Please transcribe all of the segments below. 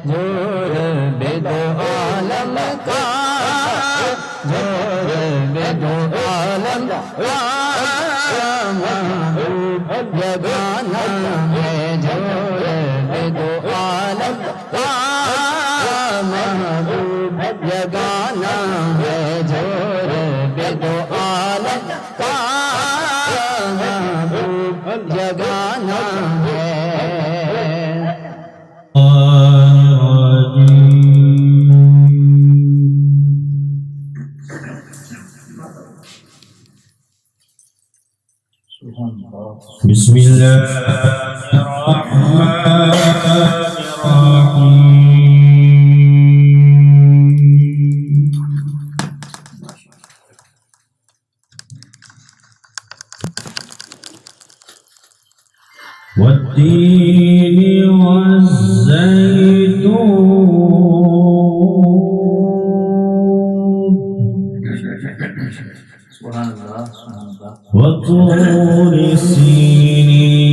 زور بے دو عالم کا زور بے دو عالم کا محبوب یگانہ ہے زور بے دو عالم کا محبوب یگانہ ہے زور بے دو عالم کا محبوب یگانہ ہے بسم الله الرحمن الرحيم والتين والزيتون سبحان اللہ سبحان اللہ وطور سينين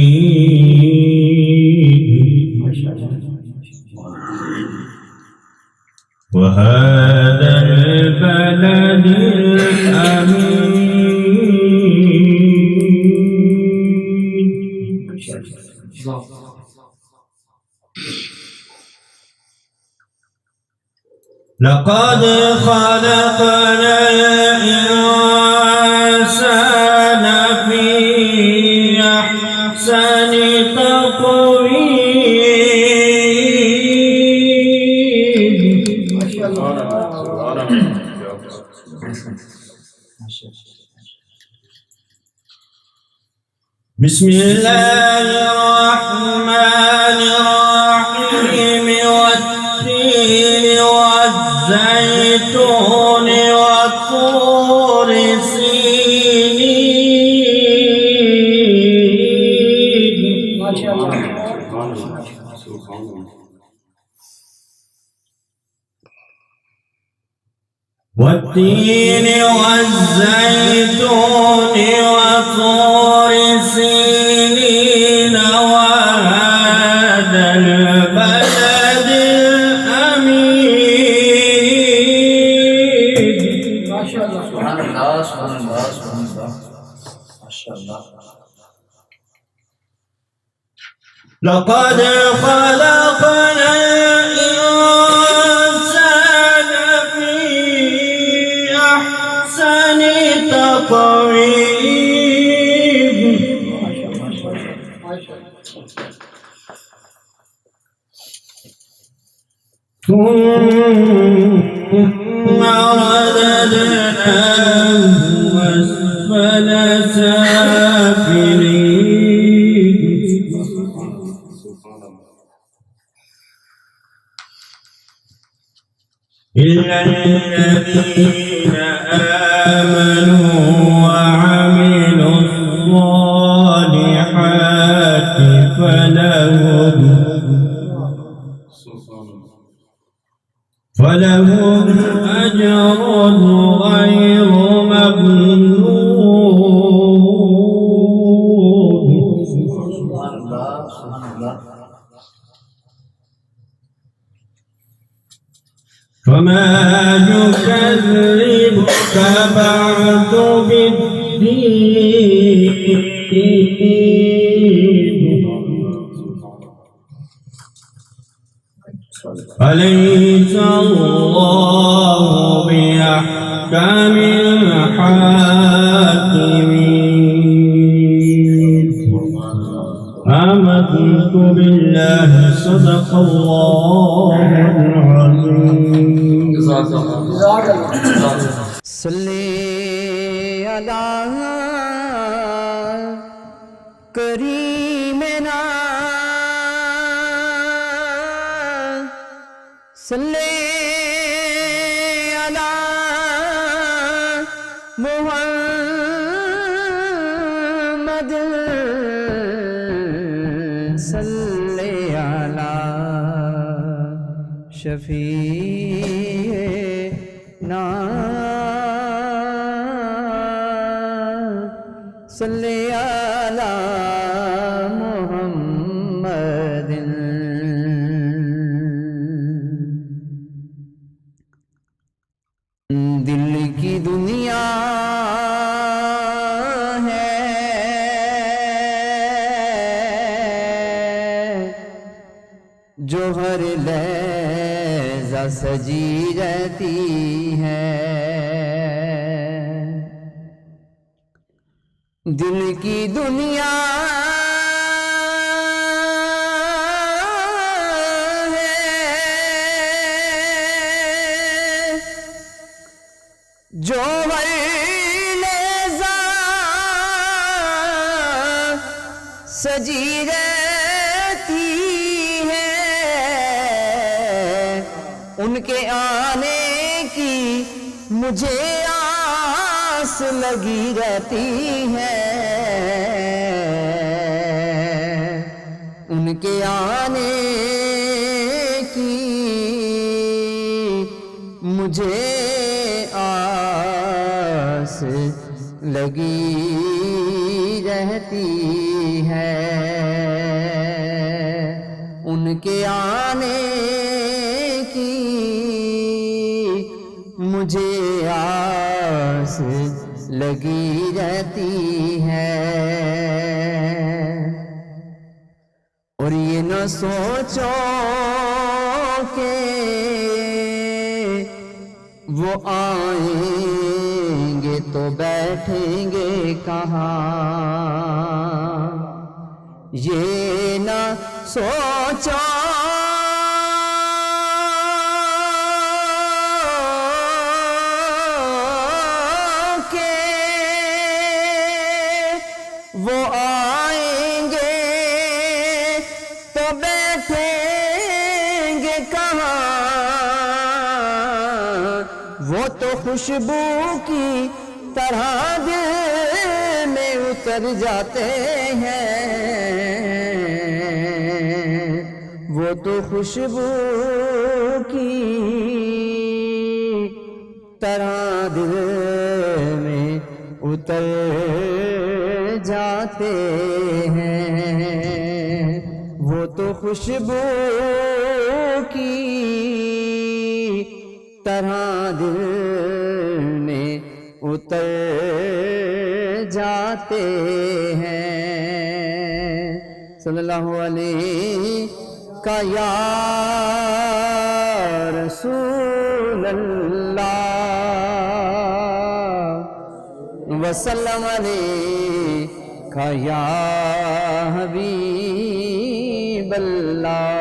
وهذا البلد الأمين لقد خلقنا الإنسان في أحسن تقويم بسم الله الرحمن الرحيم والتين والزيتون والطور سينين والتين والزيتون وطور سينين وهذا البلد الأمين سبحان اللہ سبحان اللہ سبحان اللہ ماشاء اللہ لقد خلقنا الإنسان في أحسن تقويم ثم رددناه أسفل سافلين إلا الذين آمنوا وعملوا الصالحات فلهم أجر غير ممنون سبحان اللہ سبحان اللہ فما يكذبك بعد بالدين أليس الله بأحكم الحاكمين آمنت بالله صدق الله العظيم صلی علی کریمنا صلی علی محمد صلی علی شفیعنا صلی علی محمد ہر لحظہ سجی رہتی ہے، دل کی دنیا جو ہر لحظہ سجی رہتی ہے، ان کے آنے کی مجھے آس لگی رہتی ہے، ان کے آنے کی مجھے آس لگی رہتی ہے، ان کے آنے کی مجھے آس لگی رہتی ہے، اور یہ نہ سوچو کہ وہ آئیں گے تو بیٹھیں گے کہاں، یہ نہ سوچو کہ وہ آئیں گے تو بیٹھیں گے کہاں، وہ تو خوشبو کی طرح دل میں اتر جاتے ہیں، وہ تو خوشبو کی طرح دل میں اتر جاتے ہیں، وہ تو خوشبو کی طرح دل میں اتر جاتے ہیں، صلی اللہ علیہ کا یا رسول اللہ وسلم علیہ کا یا حبیب اللہ۔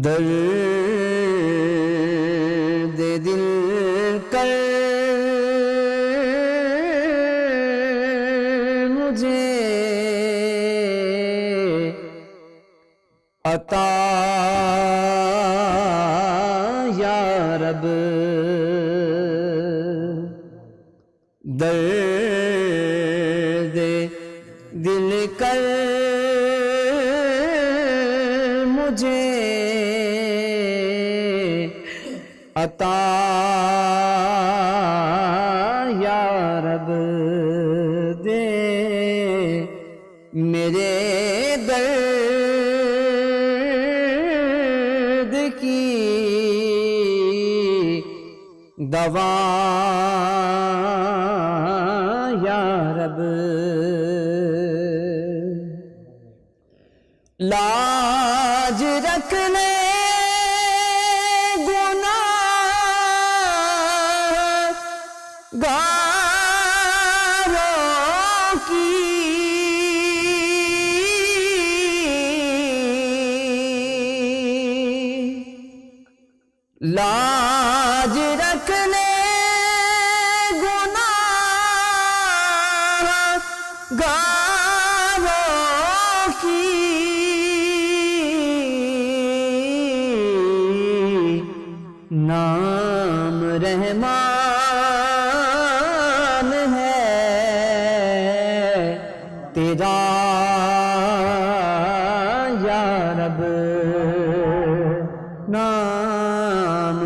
درد دل کر مجھے عطا یا رب، درد دل کر مجھے عطا یا رب دے، میرے درد کی دوا یا رب، لاج رکھنے گاروں کی لاج رکھنے گناہ گاروں کی نام رحمان ہے تیرا یا رب، نام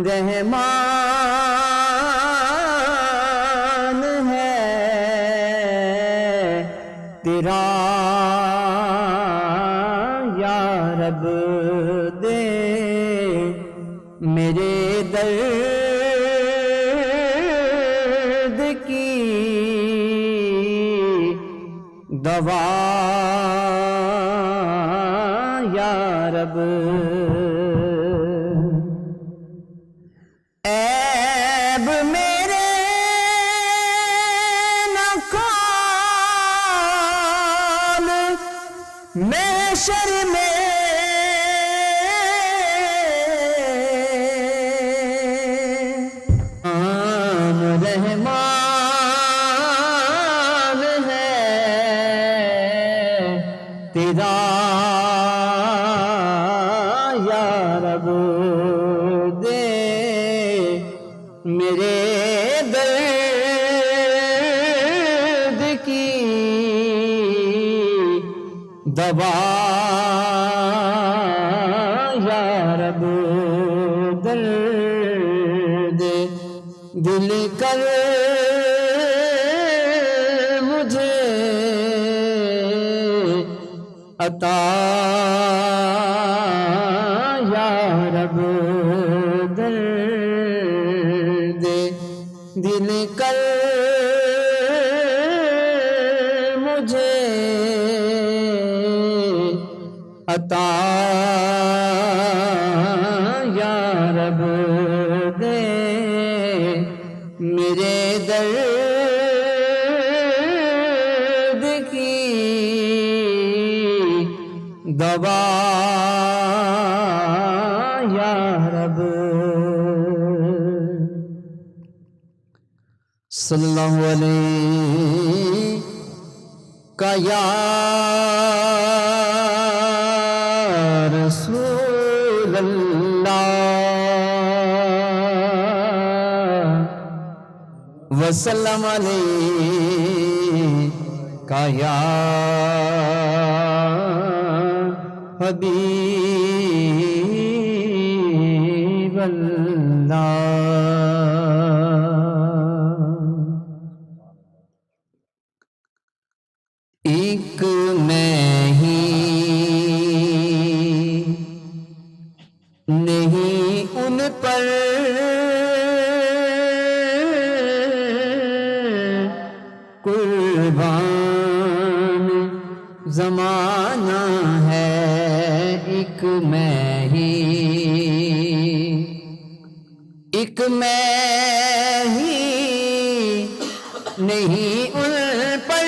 رحمان ہے تیرا یا رب دے، میرے درد کی دوا یا رب عیب میرے نہ کھول محشر میں رحمان ہے تیرا یا رب دے میرے درد کی دوا یا رب درد دل کر مجھے عطا یا رب درد دل کر مجھے عطا یا رب دے میرے درد کی دوا یا رب صلی اللہ علیہ کا یا رسول اللہ وسلم علیہ کا یا حبیب اللہ ایک میں ہی نہیں ان پر قربان زمانہ ہے ایک میں ہی نہیں ان پر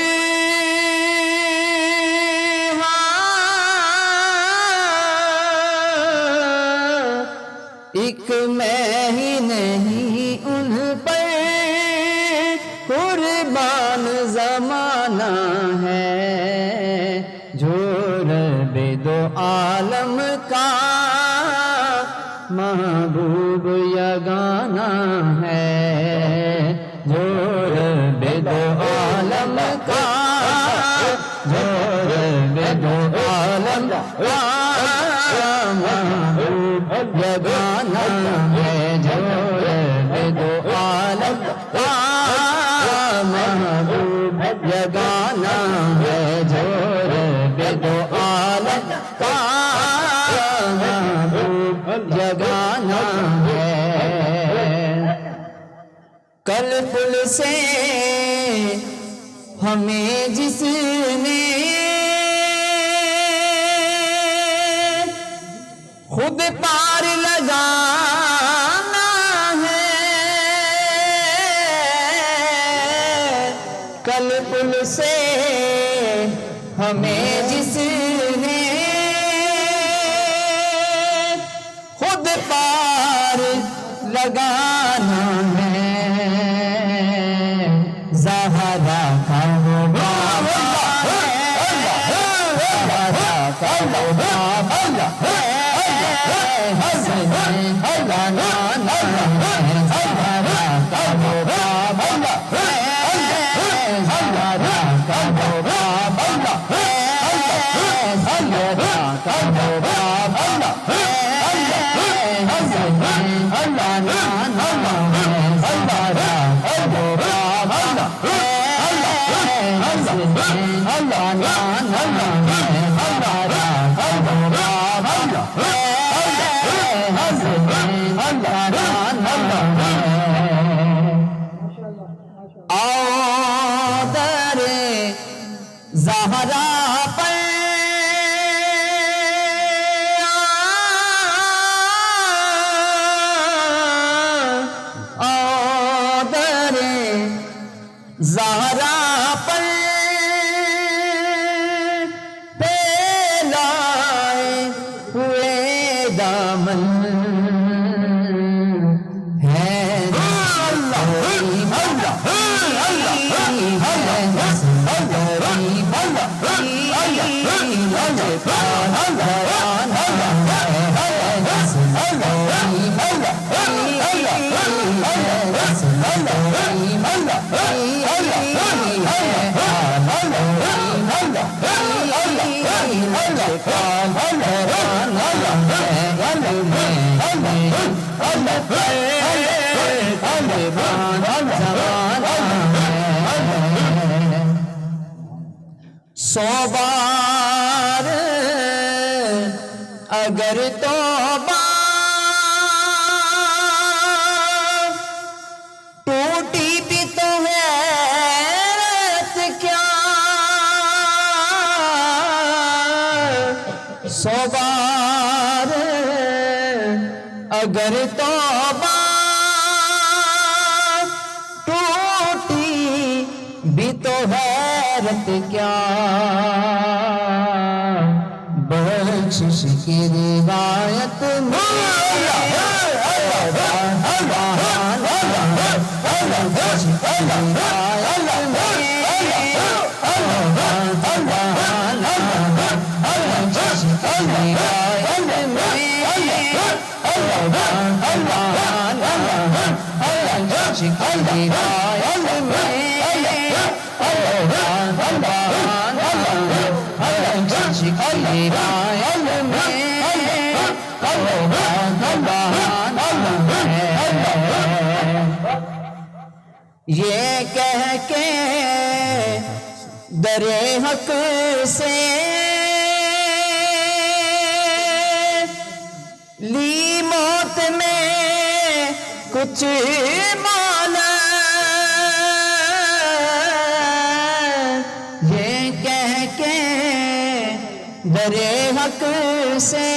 ایک میں ہی نہیں ان پر قربان زمانہ ہے جو رب دو عالم کا محبوب یگانہ ہے جو رب دو عالم کا جو رب دو عالم کا محبوب یگانہ ہے جو رب دو عالم کا محبوب یگانہ ہے جو رب دو عالم کا محبوب یگانہ ہے کل پل سے ہمیں جس نے خود پار لگانا ہے کل پل سے ہمیں جس نے خود پار لگانا ہے زہرا کا وہ بابا ہے زہرا کا وہ بابا ہے حسن لگانا ہے زہرا کا وہ بابا ہے زہرا کا وہ بابا ہے زہرا کا وہ بابا ہے حسن لگانا ہے زہرا کا وہ بابا ہے حسن لگانا ہے زہرا کا وہ بابا ہے زہرا پر آدر زہرا پر پھیلائے ہوئے دامن ہے سو بار اگر توبہ ٹوٹی بھی تو حیرت کیا، سو بار اگر توبہ ٹوٹی بھی تو حیرت کیا، بخشش کی روایت میں یہ کہہ کے در حق سے لی موت میں کچھ مانا، یہ کہہ کے در حق سے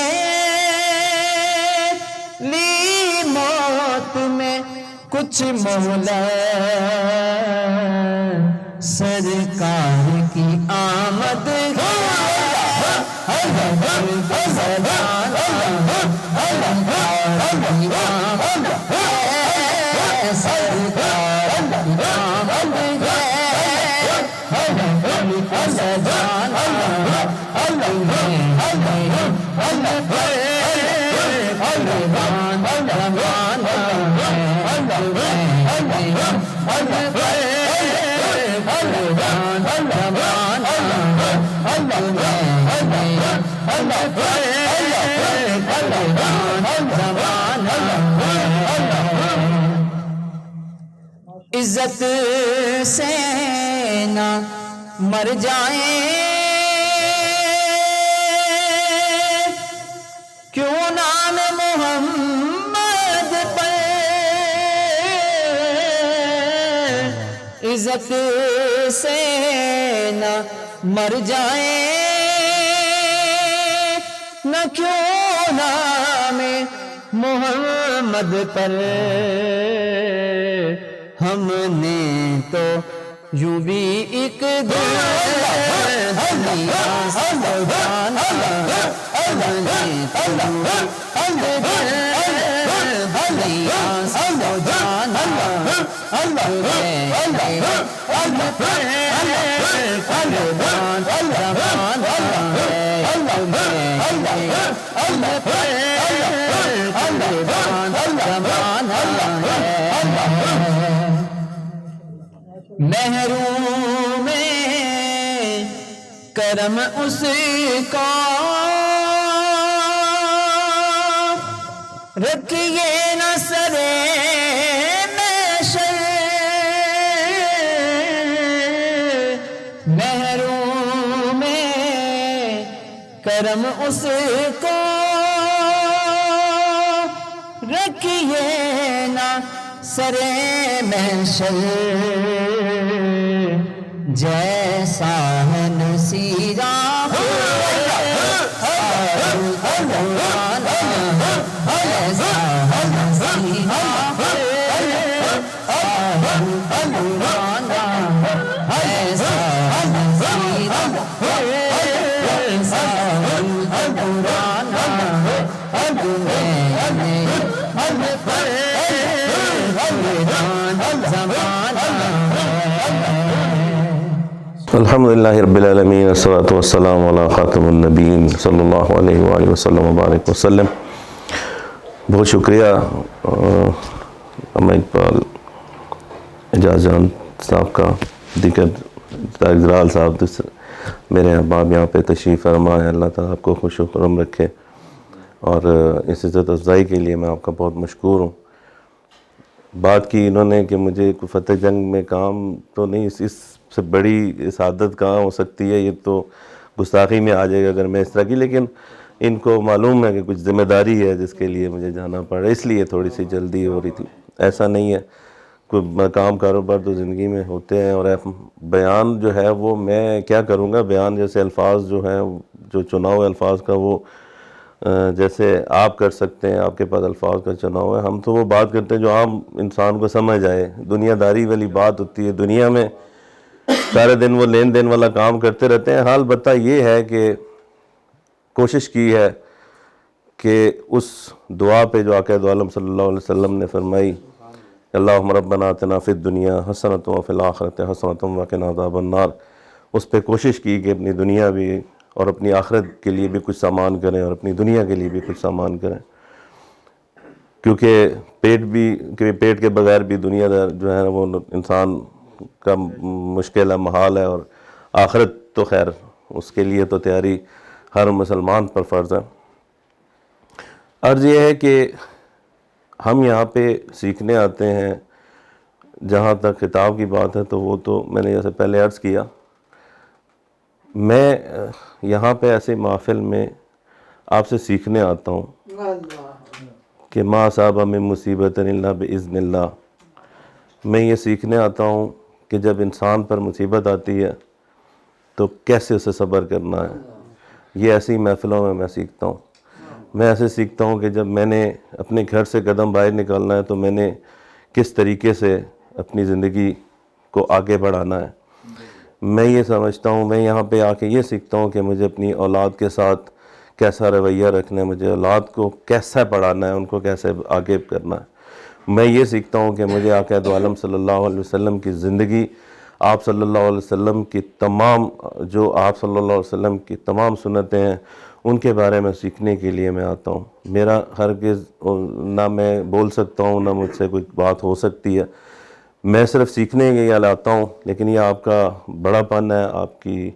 لی موت میں کچھ مولا، سرکار کی آمد عزت سے نہ مر جائیں کیوں نام محمد پر، عزت سے نہ مر جائیں نہ کیوں نام محمد پر، ہم نے تو یوں بھی ایک محروم کرم اس کا رکھیے نہ سرے محشر، محروم کرم اس کو رکھیے نہ سرے محشر، جیسا ہے سیرا الحمدللہ رب العالمین والصلاة والسلام علی خاتم النبیین صلی اللہ علیہ وآلہ وسلم وبارک وسلم. بہت شکریہ اما اقبال اعجاز جان صاحب کا، دیگر طارق صاحب، میرے احباب یہاں پہ تشریف فرما ہے. اللہ تعالیٰ آپ کو خوش و خرم رکھے، اور اس عزت افزائی کے لیے میں آپ کا بہت مشکور ہوں. بات کی انہوں نے کہ مجھے کوئی فتح جنگ میں کام تو نہیں، اس سے بڑی سعادت کہاں ہو سکتی ہے، یہ تو گستاخی میں آ جائے گا اگر میں اس طرح کی، لیکن ان کو معلوم ہے کہ کچھ ذمہ داری ہے جس کے لیے مجھے جانا پڑ رہا ہے، اس لیے تھوڑی سی جلدی ہو رہی تھی. ایسا نہیں ہے، کوئی کام کاروبار تو زندگی میں ہوتے ہیں، اور بیان جو ہے وہ میں کیا کروں گا، بیان جیسے الفاظ جو ہیں، جو چناؤ الفاظ کا وہ جیسے آپ کر سکتے ہیں، آپ کے پاس الفاظ کا چناؤ ہے، ہم تو وہ بات کرتے ہیں جو عام انسان کو سمجھ آئے. دنیا داری والی بات ہوتی ہے، دنیا میں سارے دن وہ لین دین والا کام کرتے رہتے ہیں. حال بتہ یہ ہے کہ کوشش کی ہے کہ اس دعا پہ جو آقا دو عالم صلی اللہ علیہ وسلم نے فرمائی، اللہم ربنا آتنا فی الدنیا حسنۃ وفی الآخرۃ حسنۃ وقنا عذاب النار، اس پہ کوشش کی کہ اپنی دنیا بھی اور اپنی آخرت کے لیے بھی کچھ سامان کریں، اور اپنی دنیا کے لیے بھی کچھ سامان کریں، کیونکہ پیٹ کے بغیر بھی دنیا جو ہے وہ انسان کا مشکل ہے، محال ہے، اور آخرت تو خیر اس کے لیے تو تیاری ہر مسلمان پر فرض ہے. عرض یہ ہے کہ ہم یہاں پہ سیکھنے آتے ہیں. جہاں تک خطاب کی بات ہے تو وہ تو میں نے جیسے پہلے عرض کیا، میں یہاں پہ ایسے محفل میں آپ سے سیکھنے آتا ہوں کہ ما اصاب من مصیبت الا باذن اللہ. میں یہ سیکھنے آتا ہوں کہ جب انسان پر مصیبت آتی ہے تو کیسے اسے صبر کرنا ہے. یہ ایسی محفلوں میں میں سیکھتا ہوں. میں ایسے سیکھتا ہوں کہ جب میں نے اپنے گھر سے قدم باہر نکالنا ہے تو میں نے کس طریقے سے اپنی زندگی کو آگے بڑھانا ہے. میں یہ سمجھتا ہوں، میں یہاں پہ آ کے یہ سیکھتا ہوں کہ مجھے اپنی اولاد کے ساتھ کیسا رویہ رکھنا ہے، مجھے اولاد کو کیسا پڑھانا ہے، ان کو کیسے آگے کرنا ہے. میں یہ سیکھتا ہوں کہ مجھے آقا دو عالم صلی اللہ علیہ وسلم کی زندگی، آپ صلی اللہ علیہ وسلم کی تمام آپ صلی اللہ علیہ وسلم کی تمام سنتیں ہیں، ان کے بارے میں سیکھنے کے لیے میں آتا ہوں. میرا ہرگز نہ میں بول سکتا ہوں نہ مجھ سے کوئی بات ہو سکتی ہے، میں صرف سیکھنے کے لیے آتا ہوں. لیکن یہ آپ کا بڑا پن ہے، آپ کی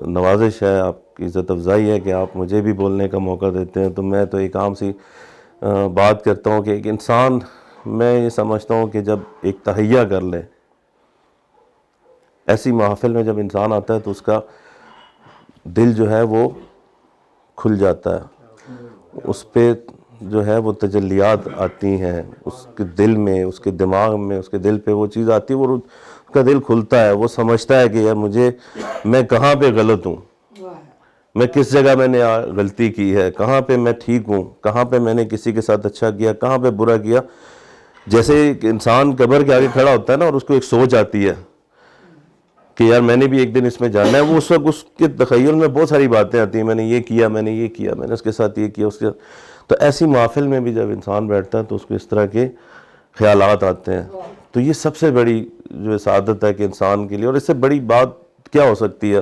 نوازش ہے، آپ کی عزت افزائی ہے کہ آپ مجھے بھی بولنے کا موقع دیتے ہیں. تو میں تو ایک عام سی بات کرتا ہوں کہ ایک انسان، میں یہ سمجھتا ہوں کہ جب ایک تہیہ کر لے، ایسی محفل میں جب انسان آتا ہے تو اس کا دل جو ہے وہ کھل جاتا ہے، اس پہ جو ہے وہ تجلیات آتی ہیں، اس کے دل میں، اس کے دماغ میں، اس کے دل پہ وہ چیز آتی ہے، وہ اس کا دل کھلتا ہے، وہ سمجھتا ہے کہ یار میں کہاں پہ غلط ہوں، میں کس جگہ میں نے غلطی کی ہے، کہاں پہ میں ٹھیک ہوں، کہاں پہ میں نے کسی کے ساتھ اچھا کیا، کہاں پہ برا کیا. جیسے ایک انسان قبر کے آگے کھڑا ہوتا ہے نا، اور اس کو ایک سوچ آتی ہے کہ یار میں نے بھی ایک دن اس میں جانا ہے، وہ اس وقت اس کے تخیل میں بہت ساری باتیں آتی ہیں، میں نے یہ کیا، میں نے یہ کیا، میں نے اس کے ساتھ یہ کیا، اس کے. تو ایسی محفل میں بھی جب انسان بیٹھتا ہے تو اس کو اس طرح کے خیالات آتے ہیں. تو یہ سب سے بڑی جو سعادت ہے کہ انسان کے لیے، اور اس سے بڑی بات کیا ہو سکتی ہے،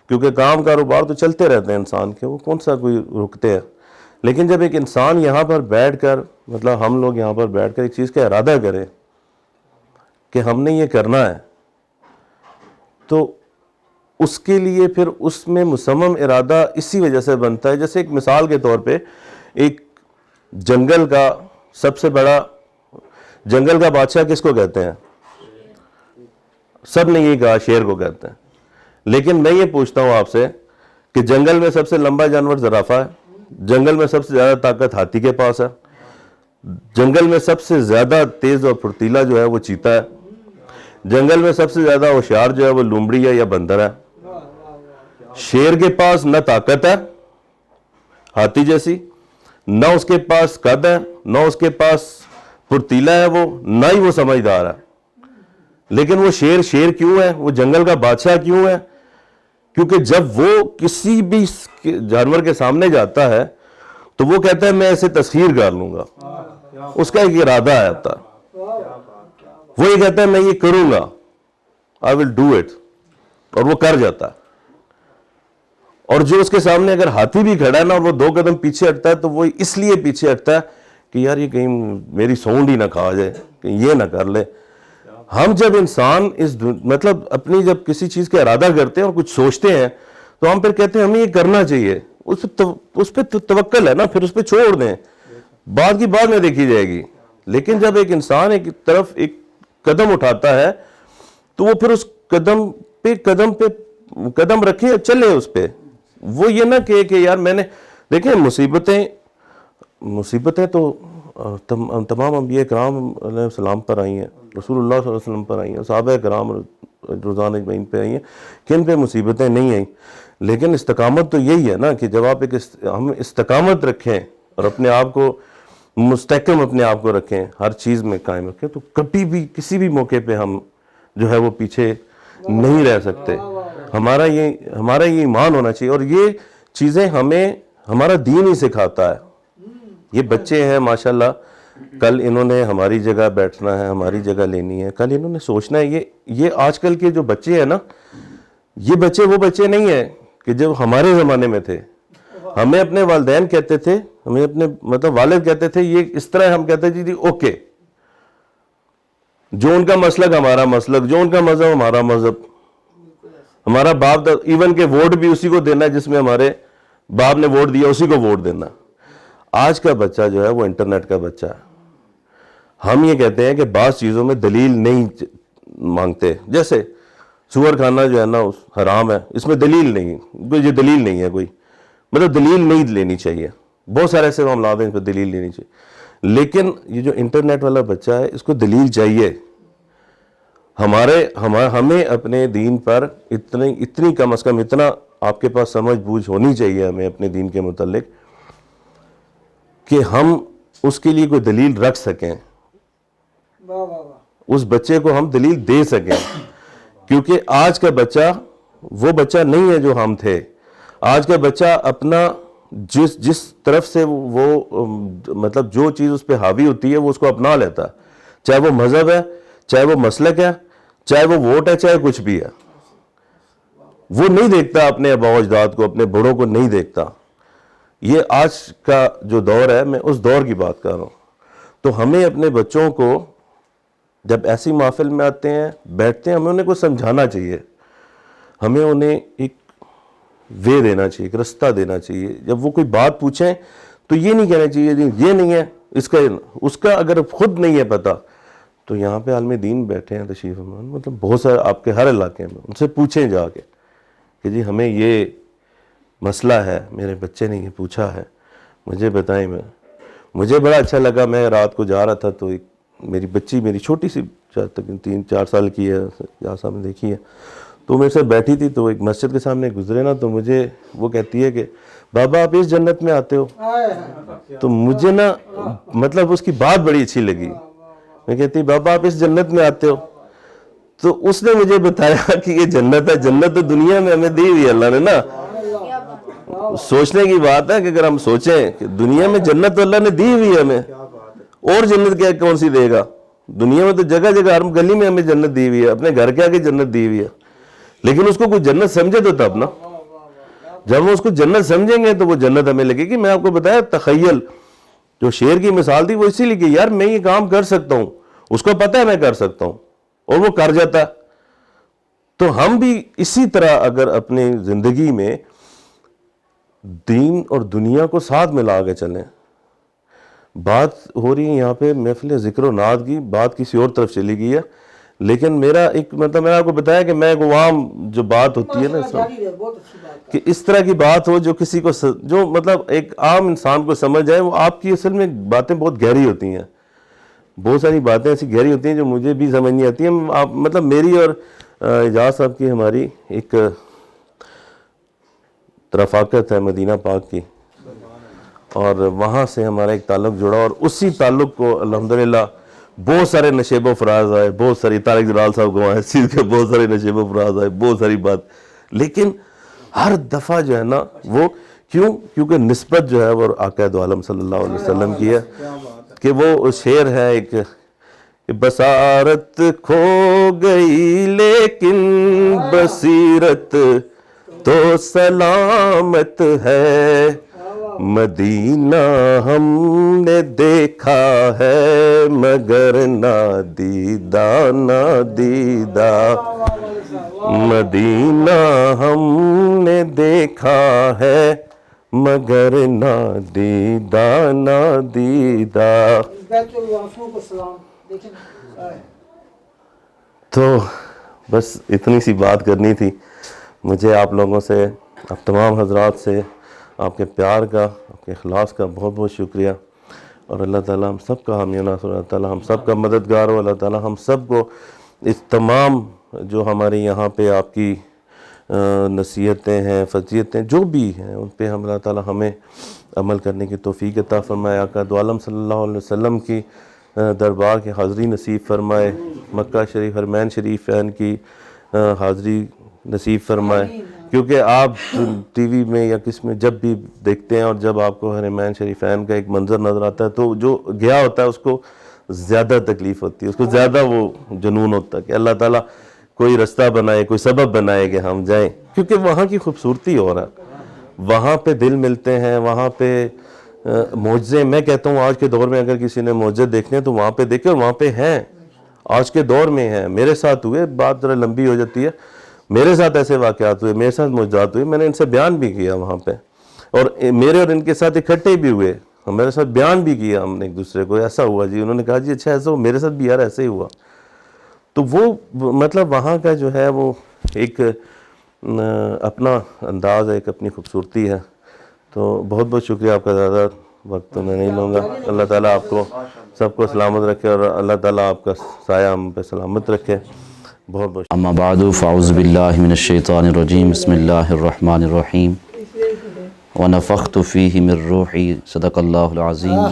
کیونکہ کام کاروبار تو چلتے رہتے ہیں انسان کے، وہ کون سا کوئی رکتے ہیں. لیکن جب ایک انسان یہاں پر بیٹھ کر، مطلب ہم لوگ یہاں پر بیٹھ کر ایک چیز کا ارادہ کریں کہ ہم نے یہ کرنا ہے، تو اس کے لیے پھر اس میں مصمم ارادہ اسی وجہ سے بنتا ہے. جیسے ایک مثال کے طور پہ، ایک جنگل کا سب سے بڑا، جنگل کا بادشاہ کس کو کہتے ہیں؟ سب نے یہ کہا شیر کو کہتے ہیں. لیکن میں یہ پوچھتا ہوں آپ سے کہ جنگل میں سب سے لمبا جانور زرافہ ہے، جنگل میں سب سے زیادہ طاقت ہاتھی کے پاس ہے، جنگل میں سب سے زیادہ تیز اور پھرتیلا جو ہے وہ چیتا ہے، جنگل میں سب سے زیادہ ہوشیار جو ہے وہ لومڑی ہے یا بندر ہے. شیر کے پاس نہ طاقت ہے ہاتھی جیسی، نہ اس کے پاس قد ہے، نہ اس کے پاس پرتیلا ہے وہ، نہ ہی وہ سمجھدار ہے. لیکن وہ شیر کیوں ہے؟ وہ جنگل کا بادشاہ کیوں ہے؟ کیونکہ جب وہ کسی بھی جانور کے سامنے جاتا ہے تو وہ کہتا ہے میں اسے تسخیر کر لوں گا. اس کا ایک ارادہ آتا ہے، وہ یہ کہتا ہے میں یہ کروں گا، I will do it، اور وہ کر جاتا ہے. اور جو اس کے سامنے اگر ہاتھی بھی کھڑا ہے نا اور وہ 2 قدم پیچھے ہٹتا ہے تو وہ اس لیے پیچھے ہٹتا ہے کہ یار یہ کہیں میری سونڈ ہی نہ کھا جائے، کہیں یہ نہ کر لے. ہم جب انسان مطلب اپنی جب کسی چیز کا ارادہ کرتے ہیں اور کچھ سوچتے ہیں تو ہم پھر کہتے ہیں ہمیں یہ کرنا چاہیے، اس پہ توکل ہے نا، پھر اس پہ چھوڑ دیں، بعد کی بعد میں دیکھی جائے گی. لیکن جب ایک انسان ایک طرف ایک قدم اٹھاتا ہے تو وہ پھر اس قدم رکھے چلے اس پہ. وہ یہ نہ کہ یار میں نے دیکھیں مصیبتیں تو تمام انبیاء کرام علیہ السلام پر آئی ہیں، رسول اللہ صلی اللہ علیہ وسلم پر آئی ہیں، صحابہ کرام رضوان اجمعین پہ آئی ہیں، کن پہ مصیبتیں نہیں آئیں. لیکن استقامت تو یہی ہے نا کہ جب آپ ہم استقامت رکھیں اور اپنے آپ کو مستحکم اپنے آپ کو رکھیں، ہر چیز میں قائم رکھیں، تو کبھی بھی کسی بھی موقع پہ ہم جو ہے وہ پیچھے نہیں رہ سکتے. ہمارا یہ ایمان ہونا چاہیے، اور یہ چیزیں ہمیں ہمارا دین ہی سکھاتا ہے. یہ بچے ہیں ماشاءاللہ، کل انہوں نے ہماری جگہ بیٹھنا ہے، ہماری جگہ لینی ہے، کل انہوں نے سوچنا ہے. یہ آج کل کے جو بچے ہیں نا، یہ بچے وہ بچے نہیں ہیں کہ جب ہمارے زمانے میں تھے. ہمیں اپنے والدین کہتے تھے، ہمیں اپنے مطلب والد کہتے تھے یہ اس طرح، ہم کہتے تھے جی اوکے، جو ان کا مسلک ہمارا مسلک، جو ان کا مذہب ہمارا مذہب. ہمارا باپ ایون کہ ووٹ بھی اسی کو دینا جس میں ہمارے باپ نے ووٹ دیا، اسی کو ووٹ دینا. آج کا بچہ جو ہے وہ انٹرنیٹ کا بچہ ہے. ہم یہ کہتے ہیں کہ بعض چیزوں میں دلیل نہیں مانگتے، جیسے سور کھانا جو ہے نا حرام ہے، اس میں دلیل نہیں، یہ دلیل نہیں ہے کوئی، مطلب دلیل نہیں لینی چاہیے. بہت سارے ایسے معاملات ہیں اس پہ دلیل لینی چاہیے. لیکن یہ جو انٹرنیٹ والا بچہ ہے اس کو دلیل چاہیے. ہمیں اپنے دین پر اتنی کم از کم اتنا آپ کے پاس سمجھ بوجھ ہونی چاہیے ہمیں اپنے دین کے متعلق کہ ہم اس کے لیے کوئی دلیل رکھ سکیں، اس بچے کو ہم دلیل دے سکیں. کیونکہ آج کا بچہ وہ بچہ نہیں ہے جو ہم تھے. آج کا بچہ اپنا جس طرف سے وہ مطلب جو چیز اس پہ حاوی ہوتی ہے وہ اس کو اپنا لیتا ہے، چاہے وہ مذہب ہے، چاہے وہ مسلک ہے، چاہے وہ ووٹ ہے، چاہے کچھ بھی ہے. وہ نہیں دیکھتا اپنے آباء و اجداد کو، اپنے بڑوں کو نہیں دیکھتا. یہ آج کا جو دور ہے، میں اس دور کی بات کر رہا ہوں. تو ہمیں اپنے بچوں کو جب ایسی محفل میں آتے ہیں، بیٹھتے ہیں، ہمیں انہیں کو سمجھانا چاہیے، ہمیں انہیں ایک وے دینا چاہیے، ایک رستہ دینا چاہیے. جب وہ کوئی بات پوچھیں تو یہ نہیں کہنا چاہیے جی یہ نہیں ہے، اس کا اگر خود نہیں ہے پتہ تو یہاں پہ عالم دین بیٹھے ہیں تشریف فرما، مطلب بہت سارے آپ کے ہر علاقے میں، ان سے پوچھیں جا کے کہ جی ہمیں یہ مسئلہ ہے، میرے بچے نے یہ پوچھا ہے، مجھے بتائیں. مجھے بڑا اچھا لگا، میں رات کو جا رہا تھا تو ایک میری بچی، میری چھوٹی سی 3-4 سال کی ہے، جہاں صاحب نے دیکھی ہے، تو میرے ساتھ بیٹھی تھی. تو ایک مسجد کے سامنے گزرے نا تو مجھے وہ کہتی ہے کہ بابا آپ اس جنت میں آتے ہو. تو مجھے نا مطلب اس کی بات بڑی اچھی لگی. میں کہتی بابا آپ اس جنت میں آتے ہو، تو اس نے مجھے بتایا کہ یہ جنت ہے. جنت تو دنیا میں ہمیں دی ہوئی ہے اللہ نے نا. سوچنے کی بات ہے کہ اگر ہم سوچیں کہ دنیا میں جنت تو اللہ نے دی ہوئی ہے ہمیں، اور جنت کیا کون سی دے گا؟ دنیا میں تو جگہ جگہ ہر گلی میں ہمیں جنت دی ہوئی ہے، اپنے گھر کے آگے جنت دی ہوئی ہے. لیکن اس کو کوئی جنت سمجھے تو تب نا، جب ہم اس کو جنت سمجھیں گے تو وہ جنت ہمیں لگے گی. میں آپ کو بتایا تخیل جو شیر کی مثال تھی وہ اسی لیے کہ یار میں یہ کام کر سکتا ہوں، اس کو پتہ ہے میں کر سکتا ہوں اور وہ کر جاتا ہے. تو ہم بھی اسی طرح اگر اپنی زندگی میں دین اور دنیا کو ساتھ ملا کے چلیں. بات ہو رہی ہے یہاں پہ محفل ذکر و نعت کی، بات کسی اور طرف چلی گئی ہے. لیکن میرا ایک مطلب میں نے آپ کو بتایا کہ میں ایک عوام جو بات ہوتی ہے نا کہ اس طرح کی بات ہو جو کسی کو جو مطلب ایک عام انسان کو سمجھ جائے. وہ آپ کی اصل میں باتیں بہت گہری ہوتی ہیں، بہت ساری باتیں ایسی گہری ہوتی ہیں جو مجھے بھی سمجھ نہیں آتی ہیں. آپ مطلب میری اور اعجاز صاحب کی ہماری ایک رفاقت ہے مدینہ پاک کی، اور وہاں سے ہمارا ایک تعلق جڑا، اور اسی تعلق کو الحمدللہ بہت سارے نشیب و فراز آئے، بہت ساری طارق جلال صاحب کو وہاں اس چیز کے بہت سارے نشیب و فراز آئے، بہت ساری بات، لیکن ہر دفعہ جو ہے نا وہ کیونکہ نسبت جو ہے وہ آقا دو عالم صلی اللہ علیہ وسلم کی ہے، کہ وہ شعر ہے ایک، بصارت کھو گئی لیکن بصیرت تو سلامت ہے، مدینہ ہم نے دیکھا ہے مگر نادیدہ نادیدہ، مدینہ ہم نے دیکھا ہے مگر نادیدہ نادیدہ۔ تو بس اتنی سی بات کرنی تھی مجھے آپ لوگوں سے، آپ تمام حضرات سے، آپ کے پیار کا، آپ کے اخلاص کا بہت بہت شکریہ، اور اللہ تعالیٰ ہم سب کا حامی و ناصر، اللہ تعالیٰ ہم سب کا مددگار ہو، اللہ تعالیٰ ہم سب کو اس تمام جو ہمارے یہاں پہ آپ کی نصیحتیں ہیں، فضیلتیں جو بھی ہیں، ان پہ اللہ تعالیٰ ہمیں عمل کرنے کی توفیق عطا فرمائے، آقا دو عالم صلی اللہ علیہ وسلم کی دربار کی حاضری نصیب فرمائے، مکہ شریف حرمین شریفین کی حاضری نصیب فرمائے، کیونکہ آپ ٹی وی میں یا کس میں جب بھی دیکھتے ہیں اور جب آپ کو حرمین شریفین کا ایک منظر نظر آتا ہے تو جو گیا ہوتا ہے اس کو زیادہ تکلیف ہوتی ہے، اس کو زیادہ وہ جنون ہوتا ہے کہ اللہ تعالیٰ کوئی رستہ بنائے، کوئی سبب بنائے کہ ہم جائیں، کیونکہ وہاں کی خوبصورتی ہو رہا ہے، وہاں پہ دل ملتے ہیں، وہاں پہ معجزے، میں کہتا ہوں آج کے دور میں اگر کسی نے معجزے دیکھنے تو وہاں پہ دیکھے، اور وہاں پہ ہیں، آج کے دور میں ہیں، میرے ساتھ ہوئے، بات ذرا لمبی ہو جاتی ہے، میرے ساتھ ایسے واقعات ہوئے، میرے ساتھ معجزات ہوئے، میں نے ان سے بیان بھی کیا وہاں پہ، اور میرے اور ان کے ساتھ اکٹھے بھی ہوئے، میرے ساتھ بیان بھی کیا ہم نے ایک دوسرے کو، ایسا ہوا جی، انہوں نے کہا جی اچھا ایسا ہو، میرے ساتھ بھی یار ایسے ہی ہوا، تو وہ مطلب وہاں کا جو ہے وہ ایک اپنا انداز ہے، ایک اپنی خوبصورتی ہے، تو بہت بہت شکریہ آپ کا، زیادہ وقت تو میں نہیں لوں گا، اللہ تعالیٰ آپ کو سب کو سلامت رکھے، اور اللہ تعالیٰ آپ کا سایہ ہم پہ سلامت رکھے، بہت بہت اما بعد فاعوذ باللہ من الشیطان الرجیم، بسم اللہ الرحمن الرحیم، ونفخت فیہ من روحی، صدق اللہ العظیم۔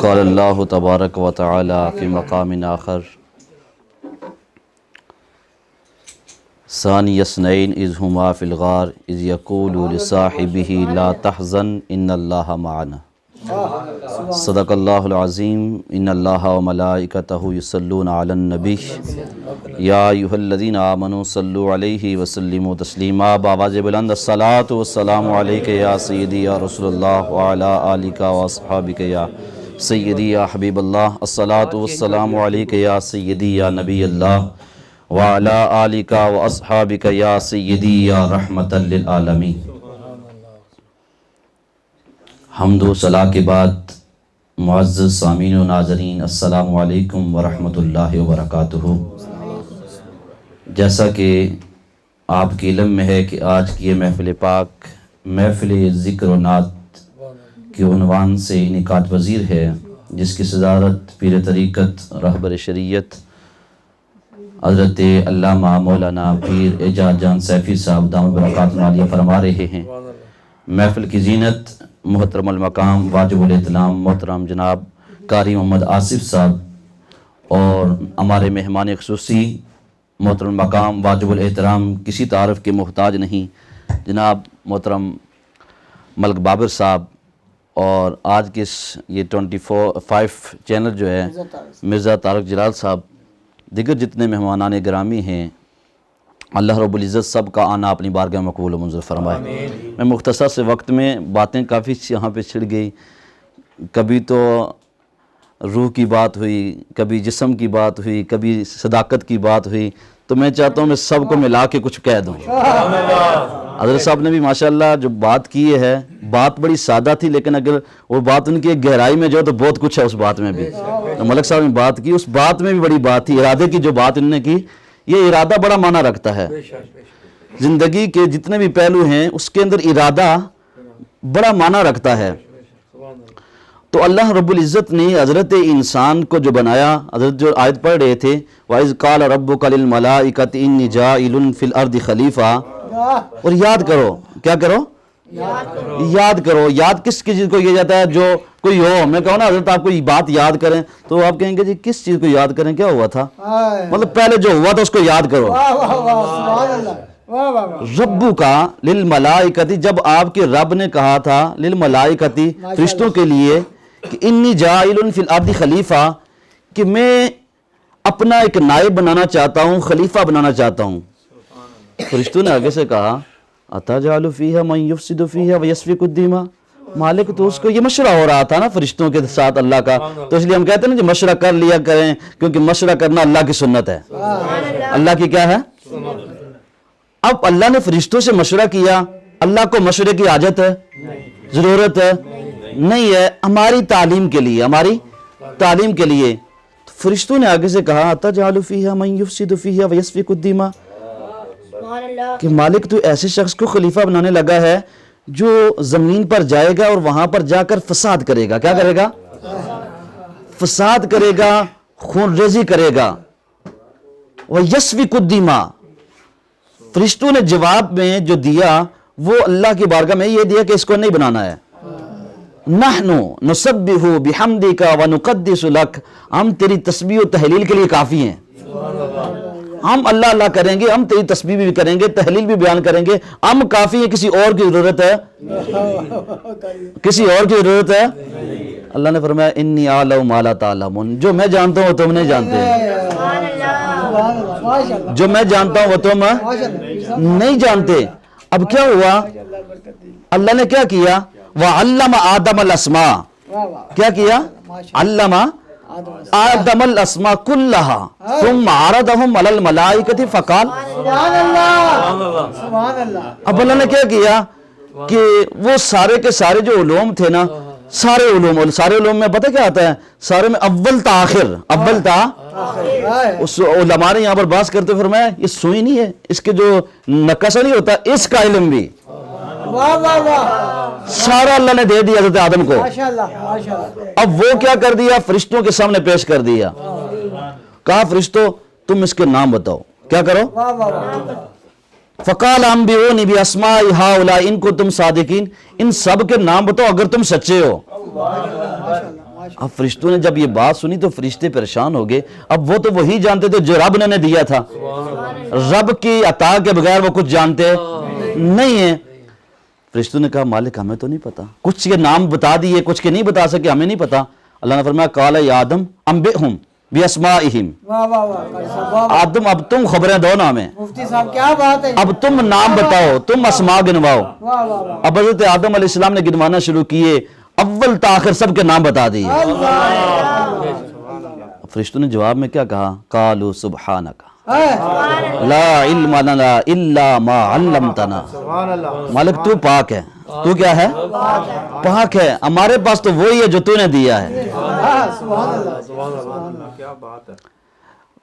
قال اللہ تبارک و تعالی فی مقام آخر، ثانی اثنین اذ ہما فی الغار اذ یقول لصاحبہ لا تحزن ان اللہ معنا، صدق اللہ العظیم۔ ان اللہ و ملائکتہ یصلون علی النبی یا ایھا الذین آمنوا صلوا علیہ وسلموا تسلیما، بآواز بلند الصلاۃ والسلام علیک یا سیدی یا رسول اللہ وعلی آلک واصحابک یا سیدی یا حبیب اللہ، الصلاۃ والسلام علیک یا سیدی یا نبی اللہ وعلی آلک واصحابک یا سیدی یا رحمۃ للعالمین۔ حمد و ثنا کے بعد معزز سامعین و ناظرین، السلام علیکم ورحمۃ اللہ وبرکاتہ۔ جیسا کہ آپ کے علم میں ہے کہ آج کی یہ محفل پاک محفل ذکر و نعت کے عنوان سے انعقاد پذیر ہے، جس کی صدارت پیر طریقت رہبر شریعت حضرت علامہ مولانا پیر اعجاز جان سیفی صاحب دامت برکاتہ عالیہ فرما رہے ہیں۔ محفل کی زینت محترم المقام واجب الاحترام محترم جناب قاری محمد آصف صاحب، اور ہمارے مہمان خصوصی محترم مقام واجب الاحترام کسی تعارف کے محتاج نہیں جناب محترم ملک بابر صاحب، اور آج کے یہ 25 چینل جو ہے مرزا طارق جلال صاحب، دیگر جتنے مہمانان گرامی ہیں، اللہ رب العزت سب کا آنا اپنی بارگاہ میں مقبول و منظور فرمائے۔ میں مختصر سے وقت میں باتیں کافی یہاں پہ چھڑ گئی، کبھی تو روح کی بات ہوئی، کبھی جسم کی بات ہوئی، کبھی صداقت کی بات ہوئی، تو میں چاہتا ہوں میں سب کو ملا کے کچھ کہہ دوں۔ حضرت صاحب نے بھی ماشاءاللہ جو بات کی ہے، بات بڑی سادہ تھی، لیکن اگر وہ بات ان کی گہرائی میں جو تو بہت کچھ ہے اس بات میں بھی۔ ملک صاحب نے بات کی، اس بات میں بھی بڑی بات تھی، ارادے کی جو بات انہوں نے کی، یہ ارادہ بڑا معنی رکھتا ہے۔ زندگی کے جتنے بھی پہلو ہیں اس کے اندر ارادہ بڑا معنی رکھتا ہے۔ تو اللہ رب العزت نے حضرت انسان کو جو بنایا، حضرت جو آیت پڑھ رہے تھے، وَإِذْ قَالَ رَبُّكَ لِلْمَلَائِكَةِ إِنِّي جَاعِلٌ فِي الْأَرْضِ خلیفہ، اور یاد کرو. کیا کرو؟ یاد کرو. یاد کس چیز کو کیا جاتا ہے؟ جو کوئی ہو، میں کہوں نا حضرت آپ کوئی بات یاد کریں تو آپ کہیں گے جی کس چیز کو یاد کریں، کیا ہوا تھا؟ مطلب پہلے جو ہوا تھا اس کو یاد کرو. ربو کا للملائکتی، جب آپ کے رب نے کہا تھا للملائکتی فرشتوں کے لیے کہ انی جاعل فی الارض خلیفہ، کہ میں اپنا ایک نائب بنانا چاہتا ہوں، خلیفہ بنانا چاہتا ہوں. فرشتوں نے آگے سے کہا اتجعل فیہا من یفسد فیہا ویسفک الدماء. مالک تو اس کو یہ مشورہ ہو رہا تھا نا فرشتوں کے ساتھ اللہ کا، تو اس لیے ہم کہتے ہیں نا کہ مشورہ کر لیا کریں، کیونکہ مشورہ کرنا اللہ کی سنت ہے. اللہ کی کیا ہے؟ اب اللہ نے فرشتوں سے مشورہ کیا. اللہ کو مشورے کی حاجت ہے؟ ضرورت ہے؟ نہیں ہے. ہماری تعلیم کے لیے، ہماری تعلیم کے لیے فرشتوں نے آگے سے کہا اتجعل فیہا من یفسد فیہا ویسفک الدماء، کہ مالک تو ایسے شخص کو خلیفہ بنانے لگا ہے جو زمین پر جائے گا اور وہاں پر جا کر فساد کرے گا. کیا کرے گا؟ فساد کرے گا، خون ریزی کرے گا. وَيَسْفِكُ الدِّمَاء. فرشتوں نے جواب میں جو دیا وہ اللہ کی بارگاہ میں یہ دیا کہ اس کو نہیں بنانا ہے. نحنو نسبح بحمدک ونقدس لک، ہم تیری تسبیح و تحلیل کے لیے کافی ہیں. ہم اللہ اللہ کریں گے، ہم تیری تسبیح بھی کریں گے، تحلیل بھی بیان کریں گے، ہم کافی ہیں. کسی اور کی ضرورت ہے؟ کسی اور کی ضرورت ہے؟ اللہ نے فرمایا انی اعلم ما لا تعلمون، جو میں جانتا ہوں وہ تم نہیں جانتے، جو میں جانتا ہوں وہ تم نہیں جانتے. اب کیا ہوا؟ اللہ نے کیا کیا؟ وَعَلَّمَ آدَمَ الْأَسْمَاءَ. کیا کیا؟ علم آدم الاسماء كلها ثم عرضهم على الملائکۃ فقال. اب اللہ نے کیا کیا کہ وہ سارے کے سارے جو علوم تھے نا، سارے علوم میں پتہ کیا آتا ہے؟ سارے میں اول تا آخر، اول تا اس علماء نے یہاں پر بات کرتے فرمایا یہ سوئی نہیں ہے، اس کے جو نقشہ نہیں ہوتا اس کا علم بھی سارا اللہ نے دے دیا حضرت آدم کو. اب وہ کیا کر دیا؟ فرشتوں کے سامنے پیش کر دیا. کہا فرشتوں تم اس کے نام بتاؤ. کیا کرو؟ فقال انبئونی باسماء ہؤلاء ان کنتم صادقین، ان سب کے نام بتاؤ اگر تم سچے ہو. اب فرشتوں نے جب یہ بات سنی تو فرشتے پریشان ہو گئے. اب وہ تو وہی جانتے تھے جو رب نے دیا تھا، رب کی عطا کے بغیر وہ کچھ جانتے نہیں ہیں. فرشتوں نے کہا مالک ہمیں تو نہیں پتا، کچھ کے نام بتا دیے، کچھ کے نہیں بتا سکے، ہمیں نہیں پتا. اللہ نے فرمایا قال یا آدم انبئہم باسمائہم. آدم اب تم خبریں دو نا ہمیں، مفتی صاحب کیا بات ہے، اب تم نام بتاؤ، تم اسماء گنواؤ. اب حضرت آدم علیہ السلام نے گنوانا شروع کیے، اول تاخر سب کے نام بتا دیے. فرشتوں نے جواب میں کیا کہا؟ قالوا سبحانک لا علم لنا الا ما علمتنا. مالک تو پاک ہے، تو کیا ہے؟ پاک ہے، ہمارے پاس تو وہی ہے جو تو نے دیا ہے.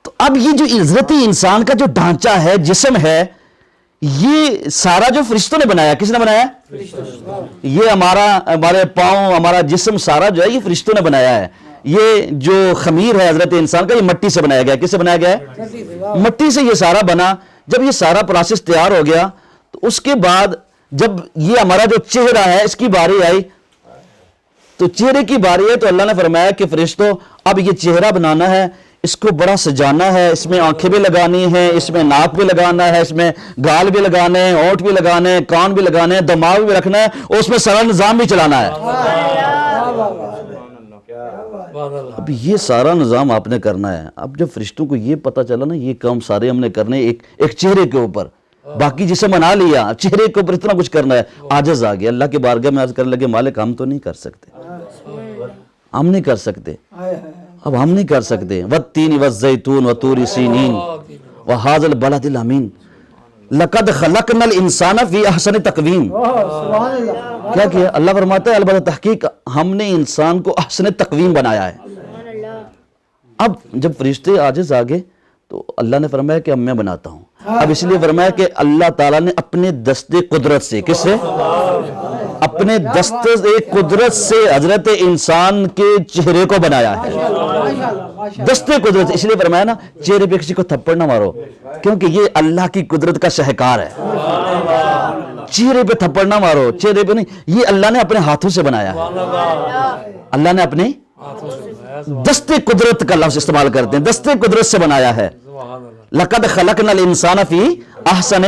تو اب یہ جو عزتی انسان کا جو ڈھانچہ ہے، جسم ہے، یہ سارا جو فرشتوں نے بنایا، کس نے بنایا؟ یہ ہمارے پاؤں، ہمارا جسم سارا جو ہے یہ فرشتوں نے بنایا ہے. یہ جو خمیر ہے حضرت انسان کا، یہ مٹی سے بنایا گیا. کس سے بنایا گیا ہے؟ مٹی سے یہ سارا بنا. جب یہ سارا پروسیس تیار ہو گیا تو اس کے بعد جب یہ ہمارا جو چہرہ ہے اس کی باری آئی، تو چہرے کی باری ہے تو اللہ نے فرمایا کہ فرشتوں اب یہ چہرہ بنانا ہے، اس کو بڑا سجانا ہے، اس میں آنکھیں بھی لگانی ہیں، اس میں ناک بھی لگانا ہے، اس میں گال بھی لگانے ہیں، ہونٹ بھی لگانے ہیں، کان بھی لگانے ہیں، دماغ بھی رکھنا ہے، اور اس میں سارا نظام بھی چلانا ہے. اب یہ سارا نظام آپ نے کرنا ہے. اب جب فرشتوں کو یہ پتا چلا نا یہ کام سارے ہم نے کرنے ایک چہرے کے اوپر، باقی جسے بنا لیا، چہرے کے اوپر اتنا کچھ کرنا ہے. عاجز آ گیا، اللہ کے بارگاہ میں عرض کرنے لگے مالک ہم تو نہیں کر سکتے، ہم نہیں کر سکتے، اب ہم نہیں کر سکتے. والتین والزیتون وطور سینین وہذا البلد الامین لقد خلقنا الانسان فی احسن تقویم. کیا کیا؟ اللہ فرماتا ہے البتہ تحقیق ہم نے انسان کو احسن تقویم بنایا ہے. اب جب فرشتے عاجز آ گئے تو اللہ نے فرمایا کہ اب میں بناتا ہوں. اب اس لیے فرمایا کہ اللہ تعالیٰ نے اپنے دست قدرت سے، کس سے؟ اپنے دست قدرت سے حضرت انسان کے چہرے کو بنایا ہے، دست قدرت. اس لیے فرمایا نا چہرے پہ کسی کو تھپڑ نہ مارو، کیونکہ یہ اللہ کی قدرت کا شاہکار ہے. چہرے پہ تھپڑ نہ مارو، چہرے پہ نہیں، یہ اللہ نے اپنے ہاتھوں سے بنایا ہے. اللہ نے اپنے دست قدرت کا لفظ استعمال کرتے ہیں، دست قدرت سے بنایا ہے. لقد خلقنا الانسان فی احسن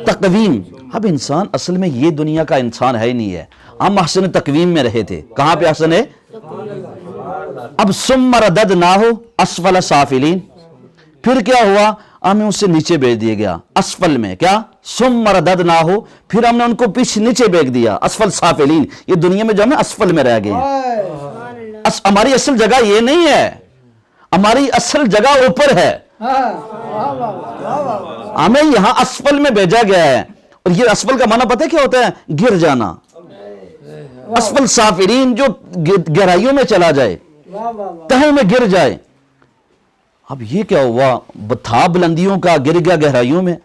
تقویم. اب انسان اصل میں یہ دنیا کا انسان ہے ہی نہیں ہے، ہم احسن تقویم میں رہے تھے. کہاں پہ احسن ہے؟ اب ثم رددناہ اسفل سافلین. پھر کیا ہوا؟ ہمیں اس سے نیچے بھیج دیا گیا اسفل میں. کیا؟ ثم رددناہ، پھر ہم نے ان کو پیچھے نیچے بھیج دیا اسفل سافلین. یہ دنیا میں جو ہم اسفل میں رہ گئے ہیں. ہماری اصل جگہ یہ نہیں ہے، ہماری اصل جگہ اوپر ہے. ہمیں یہاں اسفل میں بھیجا گیا ہے. اور یہ اسفل کا معنی پتہ کیا ہوتا ہے؟ گر جانا. اسفل سافلین جو گہرائیوں میں چلا جائے، تہوں میں گر جائے. اب یہ کیا ہوا؟ تھا بلندیوں کا، گر گیا گہرائیوں میں.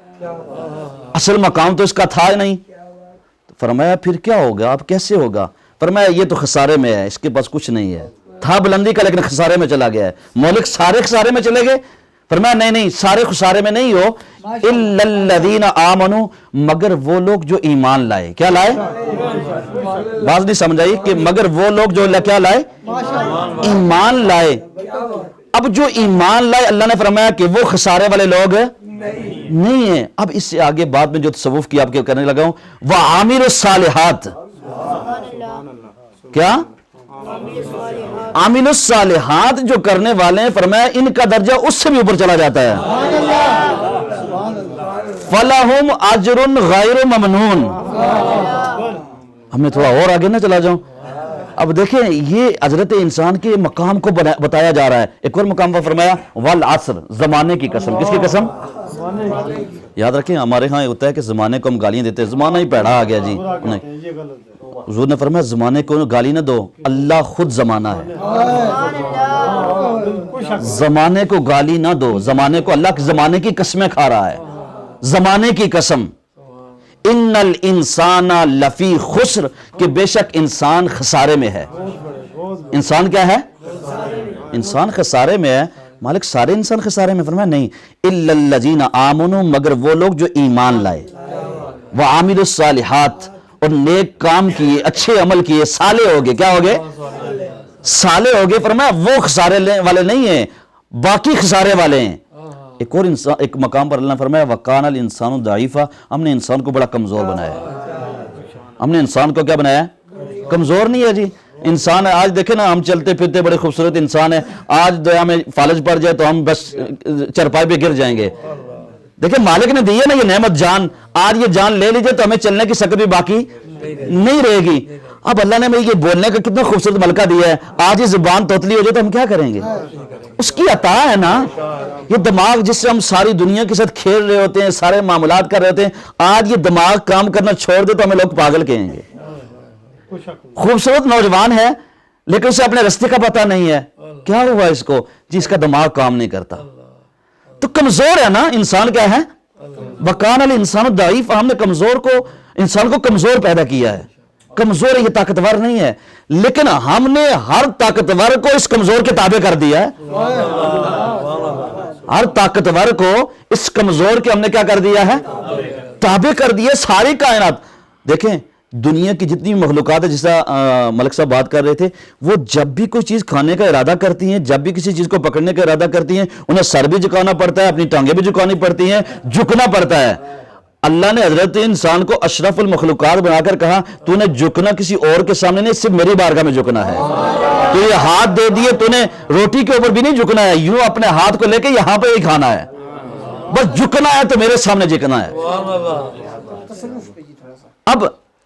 اصل مقام تو اس کا تھا ہی نہیں. فرمایا پھر کیا ہوگا؟ اب کیسے ہوگا؟ فرمایا یہ تو خسارے میں ہے، اس کے پاس کچھ نہیں ہے. تھا بلندی کا لیکن خسارے میں چلا گیا ہے. مولک سارے خسارے میں چلے گئے؟ فرمایا نہیں، سارے خسارے میں نہیں ہو. الا الذین آمنوا، مگر وہ لوگ جو ایمان لائے. کیا لائے؟ بات نہیں سمجھائی کہ مگر وہ لوگ جو کیا لائے؟ ایمان لائے. اب جو ایمان لائے اللہ نے فرمایا کہ وہ خسارے والے لوگ نہیں ہیں. اب اس سے آگے بعد میں جو تصوف کی آپ کے کرنے لگا ہوں، وَعَامِلُ الصَّالِحَاتِ. کیا؟ عامل الصالحات جو کرنے والے ہیں، فرمایا ان کا درجہ اس سے بھی اوپر چلا جاتا ہے. فَلَهُمْ أَجْرٌ غَيْرُ مَمْنُونَ. ہمیں تھوڑا اور آگے نہ چلا جاؤں. اب دیکھیں یہ حضرت انسان کے مقام کو بتایا جا رہا ہے. ایک اور مقام پر فرمایا والعصر، زمانے کی قسم. کس کی قسم؟ یاد رکھیں ہمارے ہاں ہوتا ہے کہ زمانے کو ہم گالیاں دیتے ہیں، زمانہ ہی پیڑا آ گیا جی. حضور نے فرمایا زمانے کو گالی نہ دو، اللہ خود زمانہ ہے. زمانے کو گالی نہ دو، زمانے کو اللہ زمانے کی قسمیں کھا رہا ہے. زمانے کی قسم. ان الانسان لفی خسر، کہ بے شک انسان خسارے میں ہے. انسان کیا ہے؟ انسان خسارے میں ہے. مالک سارے انسان خسارے میں؟ فرمایا نہیں، الا الذین آمنوا، مگر وہ لوگ جو ایمان لائے، وعاملوا الصالحات، اور نیک کام کیے، اچھے عمل کیے، صالح ہو گئے. کیا ہو گئے؟ صالح ہو گئے. فرمایا وہ خسارے والے نہیں ہیں، باقی خسارے والے ہیں. ایک اور انسان، ایک مقام پر اللہ نے فرمایا وَقَانَ الْإِنسَانُ ضَعِيفًا. ہم نے انسان کو بڑا کمزور بنایا ہے. ہم نے انسان کو کیا بنایا ہے؟ کمزور نہیں ہے جی. انسان ہے آج دیکھیں نا، ہم چلتے پھرتے بڑے خوبصورت انسان ہے. آج دنیا میں فالج پڑ جائے تو ہم بس چرپائی پہ گر جائیں گے. دیکھیں مالک نے دی ہے نا یہ نعمت جان، آج یہ جان لے لیجئے تو ہمیں چلنے کی شکل بھی باقی نہیں رہے گی. اب اللہ نے ہمیں یہ بولنے کا کتنا خوبصورت ملکہ دیا ہے. آج یہ زبان توتلی ہو جائے تو ہم کیا کریں گے؟ اس کی عطا ہے نا. یہ دماغ جس سے ہم ساری دنیا کے ساتھ کھیل رہے ہوتے ہیں، سارے معاملات کر رہے ہوتے ہیں، آج یہ دماغ کام کرنا چھوڑ دے تو ہمیں لوگ پاگل کہیں گے. خوبصورت نوجوان ہے لیکن اسے اپنے رستے کا پتہ نہیں ہے. کیا ہوا اس کو؟ جی اس کا دماغ کام نہیں کرتا. تو کمزور ہے نا انسان. کیا ہے؟ وَقَانَ الْإِنسَانُ ضَعِيفًا. ہم نے کمزور کو، انسان کو کمزور پیدا کیا ہے. کمزور ہے، یہ طاقتور نہیں ہے. لیکن ہم نے ہر طاقتور کو اس کمزور کے تابع کر دیا ہے. ہر طاقتور کو اس کمزور کے ہم نے کیا کر دیا ہے؟ تابع کر دیا. ساری کائنات دیکھیں، دنیا کی جتنی مخلوقات ہے، جیسا ملک صاحب بات کر رہے تھے، وہ جب بھی کوئی چیز کھانے کا ارادہ کرتی ہیں، جب بھی کسی چیز کو پکڑنے کا ارادہ کرتی ہیں، انہیں سر بھی جھکانا پڑتا ہے، اپنی ٹانگیں بھی جھکانی پڑتی ہیں، جھکنا پڑتا ہے. اللہ نے حضرت انسان کو اشرف المخلوقات بنا کر کہا تو نے جھکنا کسی اور کے سامنے نہیں، صرف میری بارگاہ میں جھکنا ہے. تو یہ ہاتھ دے دیے، تو نے روٹی کے اوپر بھی نہیں جھکنا ہے، یوں اپنے ہاتھ کو لے کے یہاں پہ ہی کھانا ہے. بس جھکنا ہے تو میرے سامنے جھکنا ہے. اب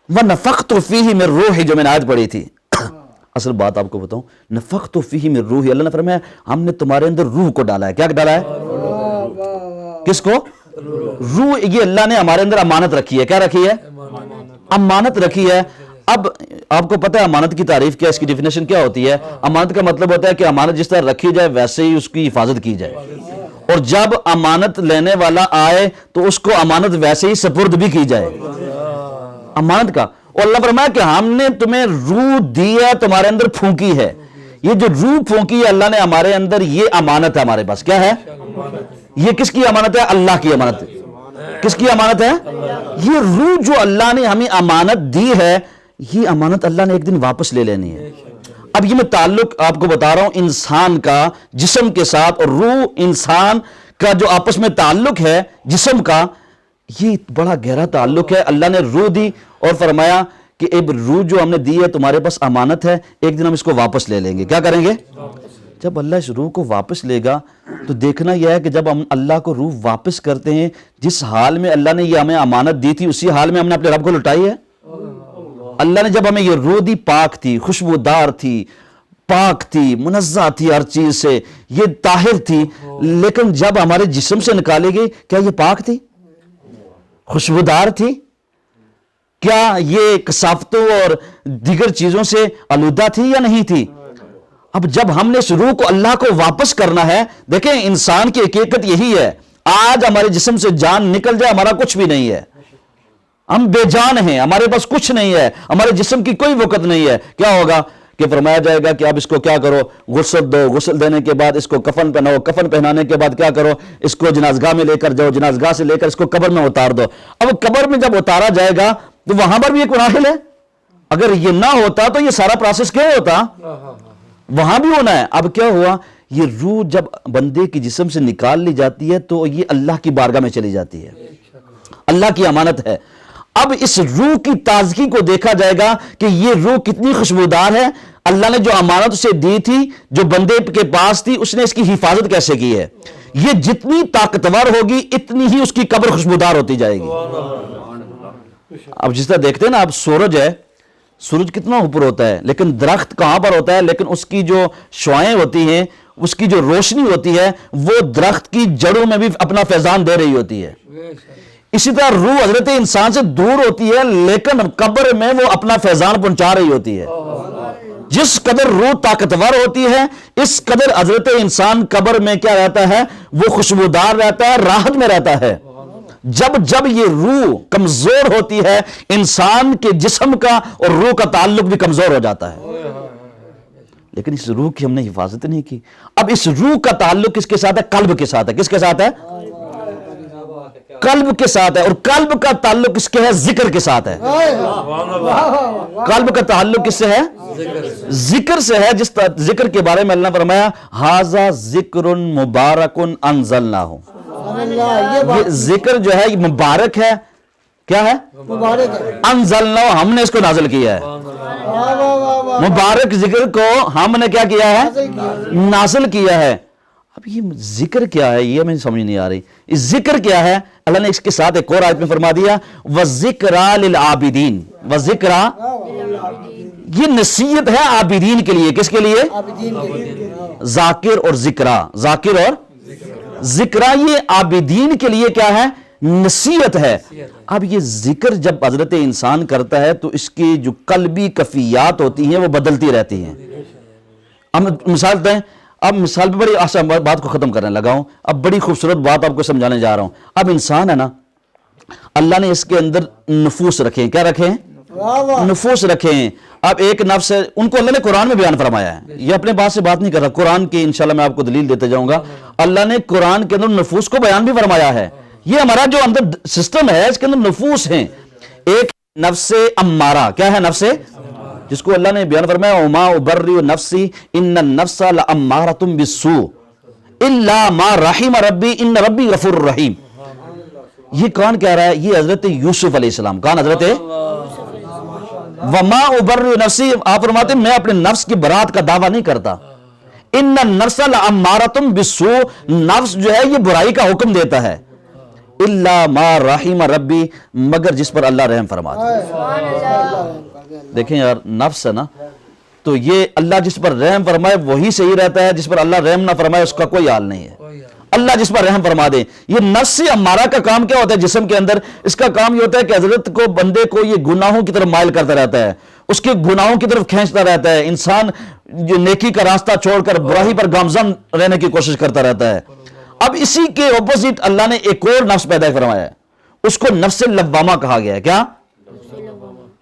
وَنَفَخْتُ فِيهِ مِن رُوحِي، جو میں نے آیت پڑھی تھی، اصل بات آپ کو بتاؤں، نفخت فیہ من روحی، اللہ نے فرمایا ہم نے تمہارے اندر روح کو ڈالا ہے. کیا ڈالا ہے؟ کس کو؟ روح. یہ اللہ نے ہمارے اندر امانت رکھی ہے. کیا رکھی ہے؟ امانت رکھی ہے. اب آپ کو پتہ ہے امانت کی تعریف کیا، اس کی ڈیفینیشن کیا ہوتی ہے؟ امانت کا مطلب ہوتا ہے کہ امانت جس طرح رکھی جائے ویسے ہی اس کی حفاظت کی جائے، اور جب امانت لینے والا آئے تو اس کو امانت ویسے ہی سپرد بھی کی جائے. امانت کا اور اللہ فرمایا کہ ہم نے تمہیں روح دی ہے، تمہارے اندر پھونکی ہے. یہ جو روح پھونکی ہے اللہ نے ہمارے اندر، یہ امانت ہے ہمارے پاس. کیا ہے یہ؟ کس کی امانت ہے؟ اللہ کی امانت. کس کی امانت ہے؟ یہ روح جو اللہ نے ہمیں امانت دی ہے، یہ امانت اللہ نے ایک دن واپس لے لینی ہے. اب یہ میں تعلق آپ کو بتا رہا ہوں انسان کا جسم کے ساتھ، اور روح انسان کا جو آپس میں تعلق ہے جسم کا، یہ بڑا گہرا تعلق ہے. اللہ نے روح دی اور فرمایا کہ اب روح جو ہم نے دی ہے تمہارے پاس امانت ہے، ایک دن ہم اس کو واپس لے لیں گے. کیا کریں گے؟ جب اللہ اس روح کو واپس لے گا تو دیکھنا یہ ہے کہ جب ہم اللہ کو روح واپس کرتے ہیں، جس حال میں اللہ نے یہ ہمیں امانت دی تھی اسی حال میں ہم نے اپنے رب کو لٹائی ہے. اللہ نے جب ہمیں یہ روح دی، پاک تھی، خوشبودار تھی، پاک تھی، منزہ تھی ہر چیز سے، یہ طاہر تھی، لیکن جب ہمارے جسم سے نکالے گئی کیا یہ پاک تھی؟ خوشبودار تھی؟ کیا یہ کثافتوں اور دیگر چیزوں سے آلودہ تھی یا نہیں تھی؟ اب جب ہم نے اس روح کو اللہ کو واپس کرنا ہے، دیکھیں انسان کی حقیقت یہی ہے، آج ہمارے جسم سے جان نکل جائے ہمارا کچھ بھی نہیں ہے، ہم بے جان ہیں، ہمارے پاس کچھ نہیں ہے، ہمارے جسم کی کوئی وقت نہیں ہے. کیا ہوگا کہ فرمایا جائے گا کہ اب اس کو کیا کرو، غسل دو، غسل دینے کے بعد اس کو کفن پہناؤ، کفن پہنانے کے بعد کیا کرو، اس کو جنازگاہ میں لے کر جاؤ، جنازگاہ سے لے کر اس کو قبر میں اتار دو. اب قبر میں جب اتارا جائے گا تو وہاں پر بھی ایک ناحل ہے. اگر یہ نہ ہوتا تو یہ سارا پروسیس کیا ہوتا؟ وہاں بھی ہونا ہے. اب کیا ہوا، یہ روح جب بندے کی جسم سے نکال لی جاتی ہے تو یہ اللہ کی بارگاہ میں چلی جاتی ہے، اللہ کی امانت ہے. اب اس روح کی تازگی کو دیکھا جائے گا کہ یہ روح کتنی خوشبودار ہے. اللہ نے جو امانت اسے دی تھی، جو بندے کے پاس تھی، اس نے اس کی حفاظت کیسے کی ہے. یہ جتنی طاقتور ہوگی اتنی ہی اس کی قبر خوشبودار ہوتی جائے گی. اب جس طرح دیکھتے ہیں نا، اب سورج ہے، سورج کتنا اوپر ہوتا ہے، لیکن درخت کہاں پر ہوتا ہے، لیکن اس کی جو شعاعیں ہوتی ہیں، اس کی جو روشنی ہوتی ہے، وہ درخت کی جڑوں میں بھی اپنا فیضان دے رہی ہوتی ہے. اسی طرح روح حضرت انسان سے دور ہوتی ہے لیکن قبر میں وہ اپنا فیضان پہنچا رہی ہوتی ہے. جس قدر روح طاقتور ہوتی ہے اس قدر حضرت انسان قبر میں کیا رہتا ہے، وہ خوشبودار رہتا ہے، راحت میں رہتا ہے. جب یہ روح کمزور ہوتی ہے، انسان کے جسم کا اور روح کا تعلق بھی کمزور ہو جاتا ہے. لیکن اس روح کی ہم نے حفاظت نہیں کی. اب اس روح کا تعلق کس کے ساتھ ہے؟ قلب کے ساتھ ہے. کس کے ساتھ ہے؟ قلب کے ساتھ ہے. اور قلب کا تعلق کس کے ہے؟ ذکر کے ساتھ ہے. قلب کا تعلق کس سے ہے؟ ذکر سے ہے. جس ذکر کے بارے میں اللہ نے فرمایا ھذا ذکر مبارک انزلناہ، یہ ذکر جو ہے یہ مبارک ہے. کیا ہے؟ انزلناہ، ہم نے اس کو نازل کیا ہے. مبارک ذکر کو ہم نے کیا کیا ہے؟ نازل کیا ہے. اب یہ ذکر کیا ہے، یہ ہمیں سمجھ نہیں آ رہی. اس ذکر کیا ہے؟ اللہ نے اس کے ساتھ ایک اور آیت میں فرما دیا وَذِكْرَى لِلْعَابِدِينَ. وَذِكْرَى یہ نصیحت ہے عابدین کے لیے. کس کے لیے؟ ذاکر اور ذکرہ. ذاکر اور ذکرہ یہ عابدین کے لیے کیا ہے؟ نصیحت ہے. اب یہ ذکر جب حضرت انسان کرتا ہے تو اس کی جو قلبی کیفیات ہوتی ہیں وہ بدلتی رہتی ہیں. ہم مثال دیں، اب مثال پہ بڑی آسان بات کو ختم کرنے لگا ہوں. اب بڑی خوبصورت بات آپ کو سمجھانے جا رہا ہوں. اب انسان ہے نا، اللہ نے اس کے اندر نفوس رکھے ہیں. کیا رکھے ہیں؟ نفوس رکھے ہیں. اب ایک نفس ہے، ان کو اللہ نے قرآن میں بیان فرمایا ہے. یہ اپنے بات سے بات نہیں کر رہا، قرآن کی انشاءاللہ میں آپ کو دلیل دیتے جاؤں گا. اللہ نے قرآن کے اندر نفوس کو بیان بھی فرمایا ہے. یہ ہمارا جو اندر سسٹم ہے اس کے اندر نفوس ہیں. ایک نفس امارہ. کیا ہے نفس؟ جس کو اللہ نے بیان فرمایا وما ابرئ نفسی ان النفس لامارۃ بالسوء الا ما رحم ربی ان ربی غفور رحیم. یہ کون کہہ رہا ہے؟ یہ حضرت یوسف علیہ السلام. کون؟ حضرت وما ابرئ نفسی. آپ فرماتے ہیں میں اپنے نفس کی برات کا دعویٰ نہیں کرتا. ان النفس لامارۃ بالسوء، نفس جو ہے یہ برائی کا حکم دیتا ہے. الا ما رحم ربی، مگر جس پر اللہ رحم فرما دے. دیکھیں یار، نفس ہے نا، تو یہ اللہ جس پر رحم فرمائے وہی صحیح رہتا ہے، جس پر اللہ رحم نہ فرمائے اس کا کوئی حال نہیں ہے. اللہ جس پر رحم فرما دے. یہ نفس امارہ کا کام کیا ہوتا ہے جسم کے اندر؟ اس کا کام یہ ہوتا ہے کہ حضرت کو، بندے کو یہ گناہوں کی طرف مائل کرتا رہتا ہے، اس کے گناہوں کی طرف کھینچتا رہتا ہے. انسان جو نیکی کا راستہ چھوڑ کر برائی پر گامزن رہنے کی کوشش کرتا رہتا ہے. اب اسی کے اپوزٹ اللہ نے ایک اور نفس پیدا فرمایا ہے، اس کو نفس لوامہ کہا گیا ہے. کیا؟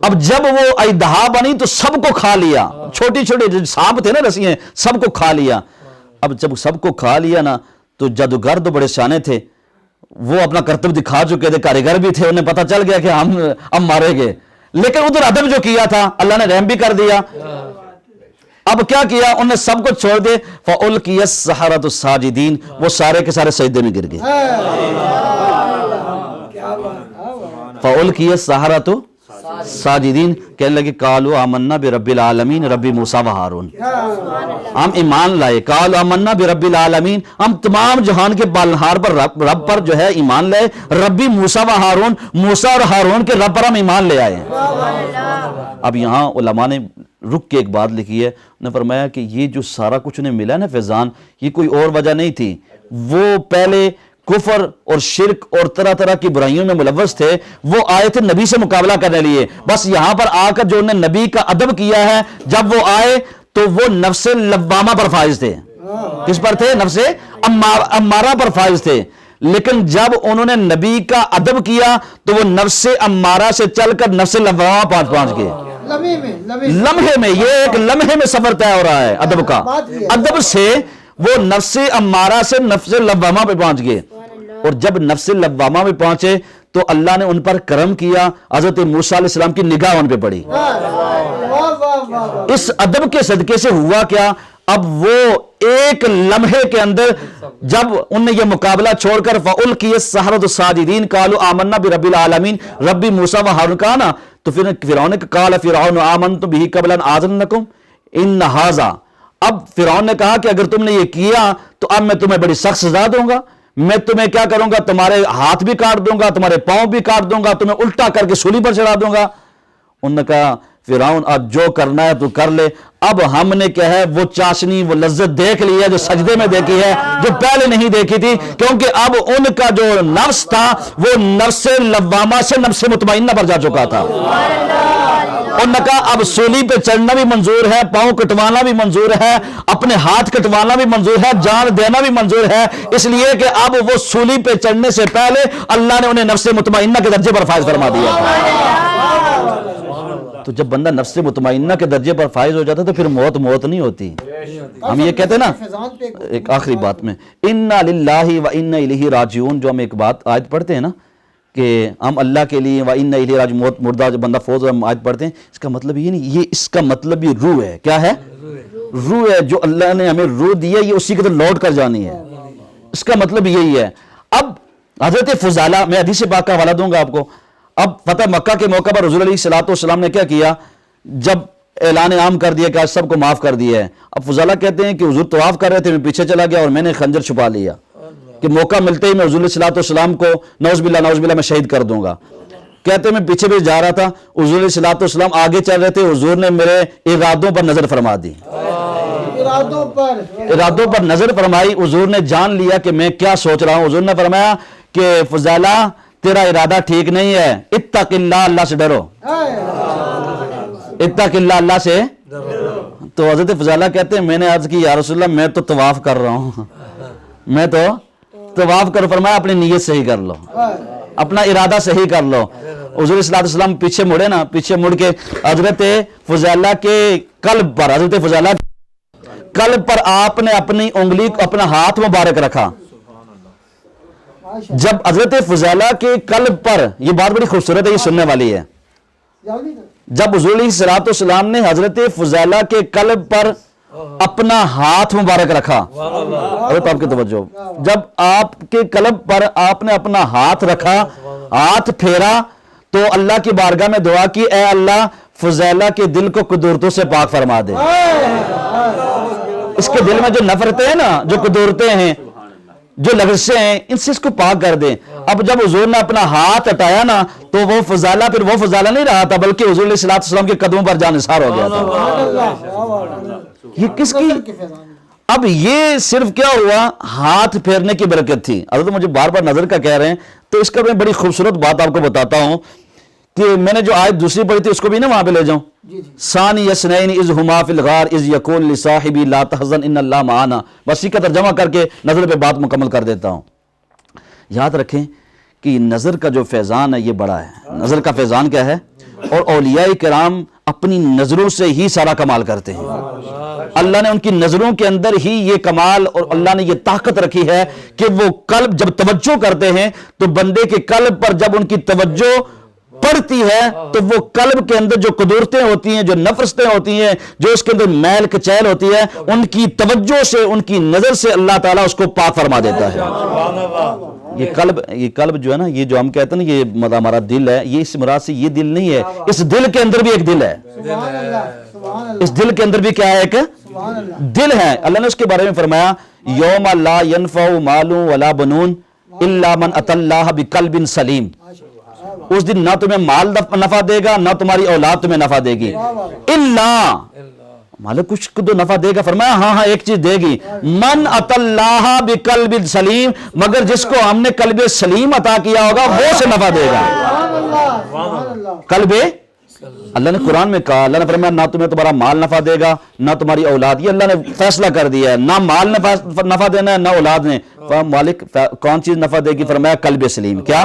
اب جب وہ اژدہا بنی تو سب کو کھا لیا, چھوٹی چھوٹی جو سانپ تھے نا رسیاں, سب کو کھا لیا. اب جب سب کو کھا لیا نا تو جادوگر تو بڑے سیانے تھے, وہ اپنا کرتب دکھا چکے تھے, کاریگر بھی تھے, انہیں پتہ چل گیا کہ ہم مارے گئے. لیکن ادھر ادب جو کیا تھا اللہ نے رحم بھی کر دیا. اب کیا کیا, انہوں نے سب کو چھوڑ دے. فَأُلْقِيَ السَّحَرَةُ سَاجِدِينَ, وہ سارے کے سارے سجدے میں گر گئے. فَأُلْقِيَ السَّحَرَةُ ساجدین, کہنے لگے قالوا آمنا برب العالمین رب موسیٰ و ہارون, ہم ایمان لائے. قالوا آمنا برب العالمین, ہم تمام جہان کے پالنہار پر رب پر جو ہے ایمان لائے. ربی موسیٰ و ہارون, موسیٰ اور ہارون کے رب پر ہم ایمان لے آئے. اب یہاں علماء نے رک کے ایک بات لکھی ہے, انہوں نے فرمایا کہ یہ جو سارا کچھ انہیں ملا نا فیضان, یہ کوئی اور وجہ نہیں تھی. وہ پہلے کفر اور شرک اور طرح طرح کی برائیوں میں ملوث تھے, وہ آئے تھے نبی سے مقابلہ کرنے لیے. بس یہاں پر آ کر جو انہوں نے نبی کا ادب کیا ہے, جب وہ آئے تو وہ نفس لوامہ پر فائز تھے. کس پر تھے؟ نفس امارہ پر فائز تھے. لیکن جب انہوں نے نبی کا ادب کیا تو وہ نفس امارہ سے چل کر نفس لوامہ پہنچ گئے. لمحے میں, یہ ایک لمحے میں سفر طے ہو رہا ہے ادب کا. ادب سے وہ نفس امارہ سے نفس لوامہ پہ پہنچ گئے. اور جب نفس لوامہ میں پہنچے تو اللہ نے ان پر کرم کیا. حضرت موسیٰ علیہ السلام کی نگاہ ان پہ پڑی. اس ادب کے صدقے سے ہوا کیا, اب وہ ایک لمحے کے اندر جب ان نے یہ مقابلہ چھوڑ کر فَأُلْقِيَ السَّحَرَةُ سَاجِدِينَ قَالُوا آمَنَّا بِرَبِّ الْعَالَمِينَ ربی موسیٰ و ہارون کہا نا, تو پھر فرعون نے قال فرعون آمنت بہ قبل ان آذن لکم ان ھذا. اب فرعون نے کہا کہ اگر تم نے یہ کیا تو اب میں تمہیں بڑی سخت سزا دوں گا. میں تمہیں کیا کروں گا, تمہارے ہاتھ بھی کاٹ دوں گا, تمہارے پاؤں بھی کاٹ دوں گا, تمہیں الٹا کر کے سولی پر چڑھا دوں گا. انہوں نے کہا فرعون اب جو کرنا ہے تو کر لے. اب ہم نے کیا ہے وہ چاشنی, وہ لذت دیکھ لی ہے جو سجدے میں دیکھی ہے, جو پہلے نہیں دیکھی تھی. کیونکہ اب ان کا جو نفس تھا وہ نفس لوامہ سے نفس مطمئنہ پر جا چکا تھا. انہوں نے کہا اب سولی پہ چڑھنا بھی منظور ہے, پاؤں کٹوانا بھی منظور ہے, اپنے ہاتھ کٹوانا بھی منظور ہے, جان دینا بھی منظور ہے. اس لیے کہ اب وہ سولی پہ چڑھنے سے پہلے اللہ نے انہیں نفس مطمئنہ کے درجے پر فائز فرما دیا تھا. تو جب بندہ نفس مطمئنہ کے درجے پر فائز ہو جاتا تو پھر موت نہیں ہوتی. ہم یہ کہتے ہیں نا ایک آخری بات میں, انا للہ و انا الیہ راجعون, جو ہم ایک بات آیت پڑھتے ہیں نا کہ ہم اللہ کے لیے و انا الیہ راجعون, موت مردہ جو بندہ فوت ہم آیت پڑھتے ہیں, اس کا مطلب یہ نہیں, یہ اس کا مطلب یہ روح ہے. کیا ہے؟ روح ہے. جو اللہ نے ہمیں روح دی ہے یہ اسی کی طرف لوٹ کر جانی ہے. اس کا مطلب یہی ہے. اب حضرت فضالہ, میں حدیث پاک کا حوالہ دوں گا آپ کو. اب فتح مکہ کے موقع پر حضور علیہ السلام نے کیا کیا, جب اعلان عام کر دیا کہ آج سب کو معاف کر دیا ہے. اب فضالہ کہتے ہیں کہ حضور طواف کر رہے تھے, میں پیچھے چلا گیا اور میں نے خنجر چھپا لیا کہ موقع ملتے ہی میں حضور علیہ السلام کو نعوذ باللہ میں شہید کر دوں گا. کہتے ہیں میں پیچھے بھی جا رہا تھا, حضور علیہ السلام آگے چل رہے تھے, حضور نے میرے ارادوں پر نظر فرما دی. ارادوں پر نظر فرمائی, حضور نے جان لیا کہ میں کیا سوچ رہا ہوں. حضور نے فرمایا کہ فضالہ تیرا ارادہ ٹھیک نہیں ہے, اتق اللہ, اللہ سے ڈرو, اتق اللہ, اللہ سے. تو حضرت فضالہ کہتے ہیں میں نے عرض کی یا رسول اللہ میں تو طواف کر رہا ہوں, میں تو طواف کر. فرمایا اپنی نیت صحیح کر لو, اپنا ارادہ صحیح کر لو. حضور صلی اللہ علیہ وسلم پیچھے مڑے نا, پیچھے مڑ کے حضرت فضالہ کے قلب پر, حضرت فضالہ قلب پر آپ نے اپنی انگلی, اپنا ہاتھ مبارک رکھا. جب حضرت فضالہ کے قلب پر, یہ بات بڑی خوبصورت ہے, یہ سننے والی ہے, جب حضور علیہ السلام نے حضرت فضالہ کے قلب پر اپنا ہاتھ مبارک رکھا, حضرت آپ کی توجہ, جب آپ کے قلب پر آپ نے اپنا ہاتھ رکھا, ہاتھ پھیرا تو اللہ کی بارگاہ میں دعا کی, اے اللہ فضالہ کے دل کو قدورتوں سے پاک فرما دے. اس کے دل میں جو نفرتیں ہیں نا, جو قدورتیں ہیں, جو لغزشیں ہیں, ان سے اس کو پاک کر دیں. اب جب حضور نے اپنا ہاتھ ہٹایا نا تو وہ فضالہ پھر وہ فضالہ نہیں رہا تھا, بلکہ حضور علیہ السلام کے قدموں پر جانثار ہو گیا تھا. یہ کس کی؟ اب یہ صرف کیا ہوا, ہاتھ پھیرنے کی برکت تھی. حضرت مجھے بار بار نظر کا کہہ رہے ہیں, تو اس کا میں بڑی خوبصورت بات آپ کو بتاتا ہوں کہ میں نے جو آیت دوسری پڑھی تھی اس کو بھی نا وہاں پہ لے جاؤں. ثانی اثنین اذ ہما فی الغار اذ یقول لصاحبہ لا تحزن ان اللہ معنا. بس اسی کا ترجمہ کر کے نظر پہ بات مکمل کر دیتا ہوں. یاد رکھیں کہ نظر کا جو فیضان ہے یہ بڑا ہے. نظر کا فیضان کیا ہے؟ اور اولیاء کرام اپنی نظروں سے ہی سارا کمال کرتے ہیں. اللہ نے ان کی نظروں کے اندر ہی یہ کمال اور اللہ نے یہ طاقت رکھی ہے کہ وہ قلب جب توجہ کرتے ہیں تو بندے کے قلب پر جب ان کی توجہ پڑتی ہے تو وہ قلب کے اندر جو قدورتیں ہوتی ہیں، جو نفرتیں ہوتی ہیں، جو اس کے اندر میل کچیل ہوتی ہے، ان کی توجہ سے، ان کی نظر سے اللہ تعالیٰ اس کو پاک فرما دیتا ہے. یہ قلب جو ہے نا، یہ جو ہم کہتے ہیں نا یہ ہمارا دل ہے، یہ اس مراد سے یہ دل نہیں ہے، اس دل کے اندر بھی ایک دل ہے. اس دل کے اندر بھی کیا ہے؟ ایک دل ہے. اللہ نے اس کے بارے میں فرمایا یوم لا ينفع مال ولا بنون الا من اتى الله بقلب سلیم. اس دن نہ تمہیں مال نفع دے گا، نہ تمہاری اولاد تمہیں نفع دے گی. اللہ مالک کچھ تو نفع دے گا، فرمایا ہاں ایک چیز دے گی، من اتى الله بقلب سلیم، مگر جس کو ہم نے قلب سلیم عطا کیا ہوگا وہ سے نفع دے گا. قلب اللہ نے قرآن میں کہا، اللہ نے فرمایا نہ تمہیں تمہارا مال نفع دے گا نہ تمہاری اولاد. یہ اللہ نے فیصلہ کر دیا ہے، نہ مال نفع دینا ہے نہ اولاد نے. مالک کون چیز نفع دے گی؟ فرمایا قلب سلیم. کیا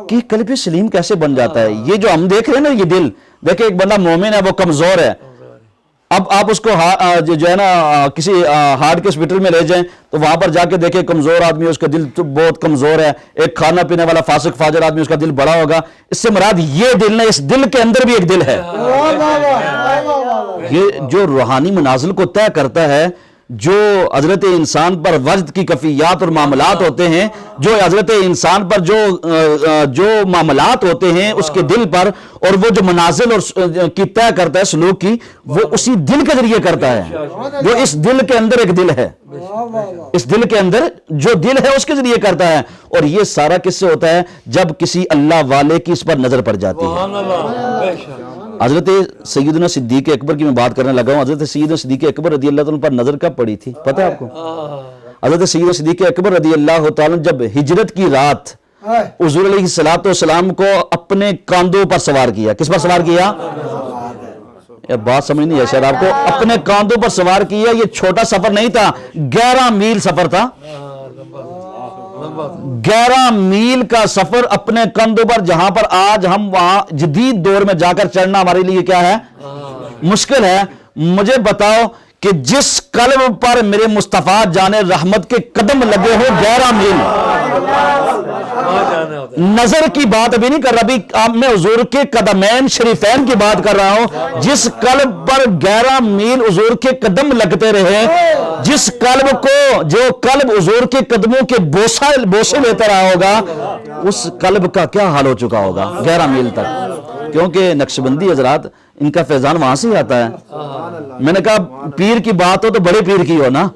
کہ قلب سلیم کیسے بن جاتا ہے؟ یہ جو ہم دیکھ رہے ہیں نا، یہ دل دیکھیں، ایک بندہ مومن ہے، وہ کمزور ہے. اب آپ اس کو جو ہے نا کسی ہارٹ کے ہاسپٹل میں لے جائیں تو وہاں پر جا کے دیکھیں کمزور آدمی، اس کا دل بہت کمزور ہے. ایک کھانا پینے والا فاسق فاجر آدمی، اس کا دل بڑا ہوگا. اس سے مراد یہ دل نہیں، اس دل کے اندر بھی ایک دل ہے. یہ جو روحانی منازل کو طے کرتا ہے، جو حضرت انسان پر وجد کی کفیات اور معاملات ہوتے ہیں، جو حضرت انسان پر جو معاملات ہوتے ہیں اس کے دل پر، اور وہ جو منازل اور کی طے کرتا ہے سلوک کی، وہ اسی دل کے ذریعے کرتا ہے. جو اس دل کے اندر ایک دل ہے، اس دل کے اندر جو دل ہے اس کے ذریعے کرتا ہے. اور یہ سارا کس سے ہوتا ہے؟ جب کسی اللہ والے کی اس پر نظر پڑ جاتی ہے. حضرت سیدنا صدیق اکبر کی میں بات کرنے لگا ہوں. حضرت سیدنا صدیق اکبر رضی اللہ تعالیٰ پر نظر کب پڑی تھی پتہ ہے آپ کو؟ حضرت سیدنا صدیق اکبر رضی اللہ تعالیٰ جب ہجرت کی رات حضور علیہ السلام کو اپنے کاندھوں پر سوار کیا. کس پر سوار کیا؟ بات سمجھ نہیں ہے شاید آپ کو. اپنے کاندھوں پر سوار کیا. یہ چھوٹا سفر نہیں تھا، 11 میل سفر تھا. 11 میل کا سفر اپنے کندھوں پر، جہاں پر آج ہم وہاں جدید دور میں جا کر چڑھنا ہمارے لیے کیا ہے؟ مشکل ہے. مجھے بتاؤ کہ جس قلب پر میرے مصطفیٰ جان رحمت کے قدم لگے ہو 11 میل، نظر کی بات ابھی نہیں کر رہا، ابھی میں حضور کے قدمین شریفین کی بات کر رہا ہوں. جس قلب پر 11 میل حضور کے قدم لگتے رہے، جس قلب کو، جو قلب حضور کے قدموں کے بوسے لیتا رہا ہوگا، اس قلب کا کیا حال ہو چکا ہوگا 11 میل تک. کیونکہ نقشبندی حضرات ان کا فیضان وہاں سے آتا ہے. میں نے کہا پیر کی بات ہو تو بڑے پیر کی ہو نا.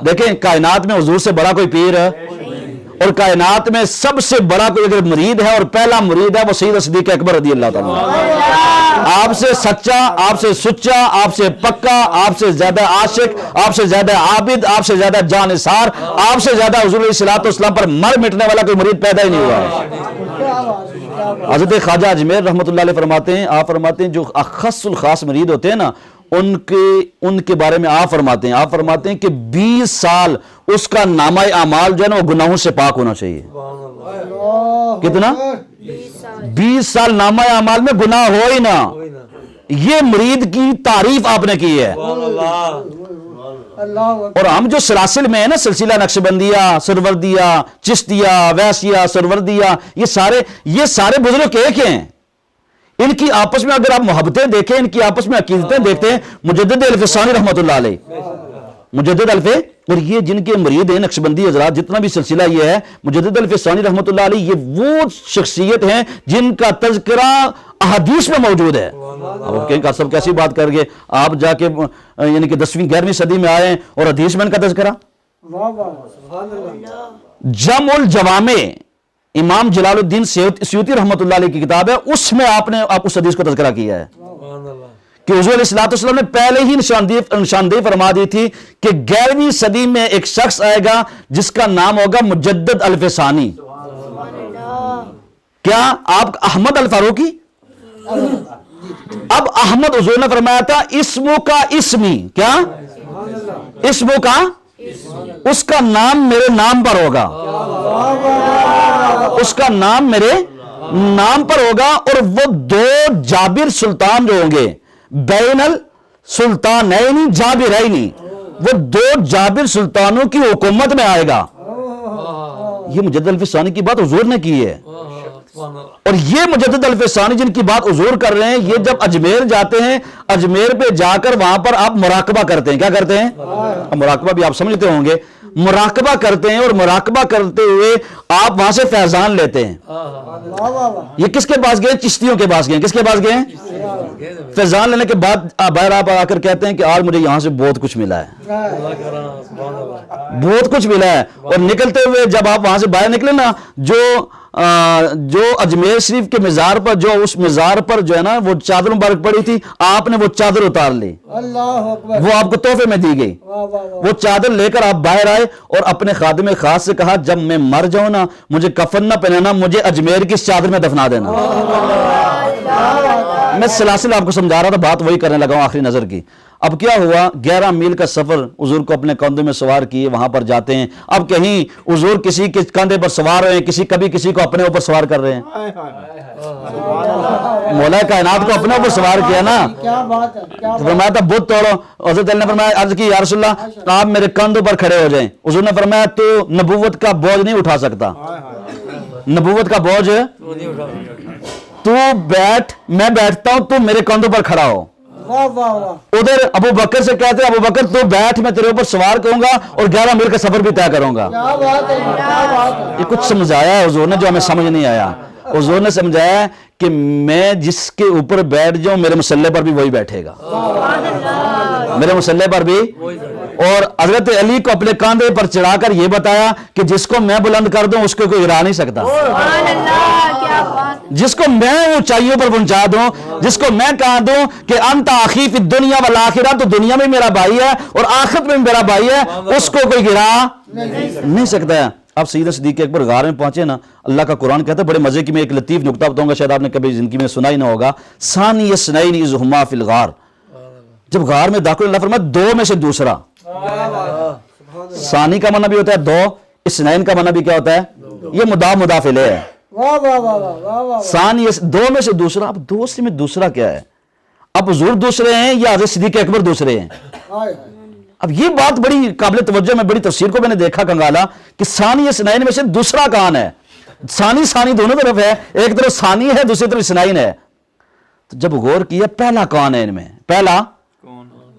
دیکھیں کائنات میں حضور سے بڑا کوئی پیر ہے، اور کائنات میں سب سے بڑا کوئی اگر مرید ہے اور پہلا مرید ہے وہ سیدنا صدیق اکبر رضی اللہ تعالیٰ. آپ سے سچا، آپ سے سچا، آپ سے پکا، آپ سے زیادہ عاشق، آپ سے زیادہ عابد، آپ سے زیادہ جانثار، آپ سے زیادہ حضور علیہ السلام پر مر مٹنے والا کوئی مرید پیدا ہی نہیں ہوا ہے. حضرت خواجہ اجمیر رحمۃ اللہ علیہ فرماتے ہیں، آپ فرماتے ہیں جو اخص الخاص مرید ہوتے ہیں نا، ان کے بارے میں آپ فرماتے ہیں کہ 20 سال اس کا نامہ اعمال جو ہے نا وہ گناہوں سے پاک ہونا چاہیے. کتنا؟ 20 سال نامہ اعمال میں گناہ ہو ہی نہ. یہ مرید کی تعریف آپ نے کی ہے. اور ہم جو سلاسل میں ہیں نا، سلسلہ نقشبندیہ، سروردیہ، چشتیہ، ویسیہ، سروردیہ، یہ سارے بزرگ ایک ہیں. ان کی آپس میں اگر آپ محبتیں دیکھیں، ان کی آپس میں عقیدتیں دیکھتے ہیں. مجدد الفسانی رحمۃ اللہ علیہ، مجدد اور یہ جن کے مرید ہیں نقشبندی حضرات، جتنا بھی سلسلہ یہ ہے، مجدد الفسانی رحمۃ اللہ علیہ، یہ وہ شخصیت ہیں جن کا تذکرہ احادیث میں موجود ہے. اب کہیں کہ سب کیسی بات کر گئے، آپ جا کے یعنی کہ 10ویں 11ویں صدی میں آئے ہیں اور حدیث میں ان کا تذکرہ. جمع الجوامع امام جلال الدین سیوطی رحمۃ اللہ علیہ کی کتاب ہے، اس میں آپ نے اس حدیث کو تذکرہ کیا ہے کہ حضور علیہ السلام نے پہلے ہی نشاندہی فرما دی تھی کہ 11ویں صدی میں ایک شخص آئے گا جس کا نام ہوگا مجدد الفسانی. کیا آپ احمد الفاروقی؟ اب احمد حضور نے فرمایا تھا اسمو کا اسمی، کیا اسمو کا، اس کا نام میرے نام پر ہوگا، اس کا نام میرے نام پر ہوگا، اور وہ دو جابر سلطان جو ہوں گے، بین السلطانین جابرین، وہ دو جابر سلطانوں کی حکومت میں آئے گا. یہ مجدد الف ثانی کی بات حضور نے کی ہے. اور یہ مجدد الف ثانی جن کی بات حضور کر رہے ہیں، یہ جب اجمیر جاتے ہیں، اجمیر پہ جا کر وہاں پر آپ مراقبہ کرتے ہیں. کیا کرتے ہیں؟ مراقبہ بھی آپ سمجھتے ہوں گے. مراقبہ کرتے ہیں، اور مراقبہ کرتے ہوئے آپ وہاں سے فیضان لیتے ہیں. یہ کس کے پاس گئے؟ چشتیوں کے پاس گئے. کس کے پاس گئے؟ فیضان لینے کے بعد باہر آپ آ کر کہتے ہیں کہ آج مجھے یہاں سے بہت کچھ ملا ہے، بہت کچھ ملا ہے. اور نکلتے ہوئے جب آپ وہاں سے باہر نکلے نا، جو اجمیر شریف کے مزار پر، جو اس مزار پر جو ہے نا وہ چادر مبارک پڑی تھی، آپ نے وہ چادر اتار لی، وہ آپ کو تحفے میں دی گئی. وہ چادر لے کر آپ باہر آئے اور اپنے خادم خاص سے کہا جب میں مر جاؤں نا، مجھے کفن نہ پہنانا، مجھے اجمیر کی اس چادر میں دفنا دینا. میں سلاسل آپ کو سمجھا رہا تھا، بات وہی کرنے لگا ہوں آخری نظر کی. اب کیا ہوا؟ 11 میل کا سفر حضور کو اپنے کندھوں میں سوار کیے، وہاں پر جاتے ہیں. اب کہیں حضور کسی کے کندھے پر سوار ہوئے ہیں، کبھی کسی کو اپنے اوپر سوار کر رہے ہیں. مولا کائنات کو اپنے اوپر سوار کیا نا. فرمایا تھا بت توڑو. حضرت علی نے فرمایا، عرض کی یا رسول اللہ آپ میرے کندھوں پر کھڑے ہو جائیں. حضور نے فرمایا تو نبوت کا بوجھ نہیں اٹھا سکتا، نبوت کا بوجھ تو بیٹھ، میں بیٹھتا ہوں، تو میرے کندھوں پر کھڑا ہو. ادھر ابو بکر سے کہتے ہیں ابو بکر تو بیٹھ، میں تیرے اوپر سوار کروں گا اور 11 میل کا سفر بھی طے کروں گا. یہ کچھ سمجھایا ہے حضور نے جو ہمیں سمجھ نہیں آیا. حضور نے سمجھایا کہ میں جس کے اوپر بیٹھ جاؤں میرے مسلح پر بھی وہی بیٹھے گا، میرے مسلح پر بھی. اور حضرت علی کو اپنے کاندھے پر چڑھا کر یہ بتایا کہ جس کو میں بلند کر دوں اس کو کوئی گرا نہیں سکتا، جس کو میں اونچائیوں پر پہنچا دوں، جس کو میں کہا دوں کہ انت اخی فی الدنیا والآخرہ، تو دنیا میں میرا بھائی ہے اور آخرت میں میرا بھائی ہے، اس کو کوئی گرا نہیں سکتا ہے. اب سیدنا صدیق اکبر غار میں پہنچے نا، اللہ کا قرآن کہتا ہے بڑے مزے کی، میں ایک لطیف نکتہ بتاؤں گا، شاید آپ نے کبھی زندگی میں سنا ہی نہ ہوگا. ثانی اثنین اذ ہما فی الغار، جب غار میں داخل اللہ فرمایا دو میں سے دوسرا. ثانی کا معنی بھی ہوتا ہے دو، اثنین کا معنی بھی کیا ہوتا ہے؟ یہ مضاف مضاف الیہ ہے. ثانی دو میں سے دوسرا. اب دوسرے میں دوسرا کیا ہے؟ اب حضور دوسرے ہیں یا حضرت صدیق اکبر دوسرے ہیں؟ اب یہ بات بڑی قابل توجہ، میں بڑی تفسیر کو میں نے دیکھا کنگالا کہ ثانی اثنین میں سے دوسرا کون ہے؟ ثانی دونوں طرف ہے، ایک طرف ثانی ہے دوسری طرف اثنین ہے. تو جب غور کیا پہلا کون ہے ان میں؟ پہلا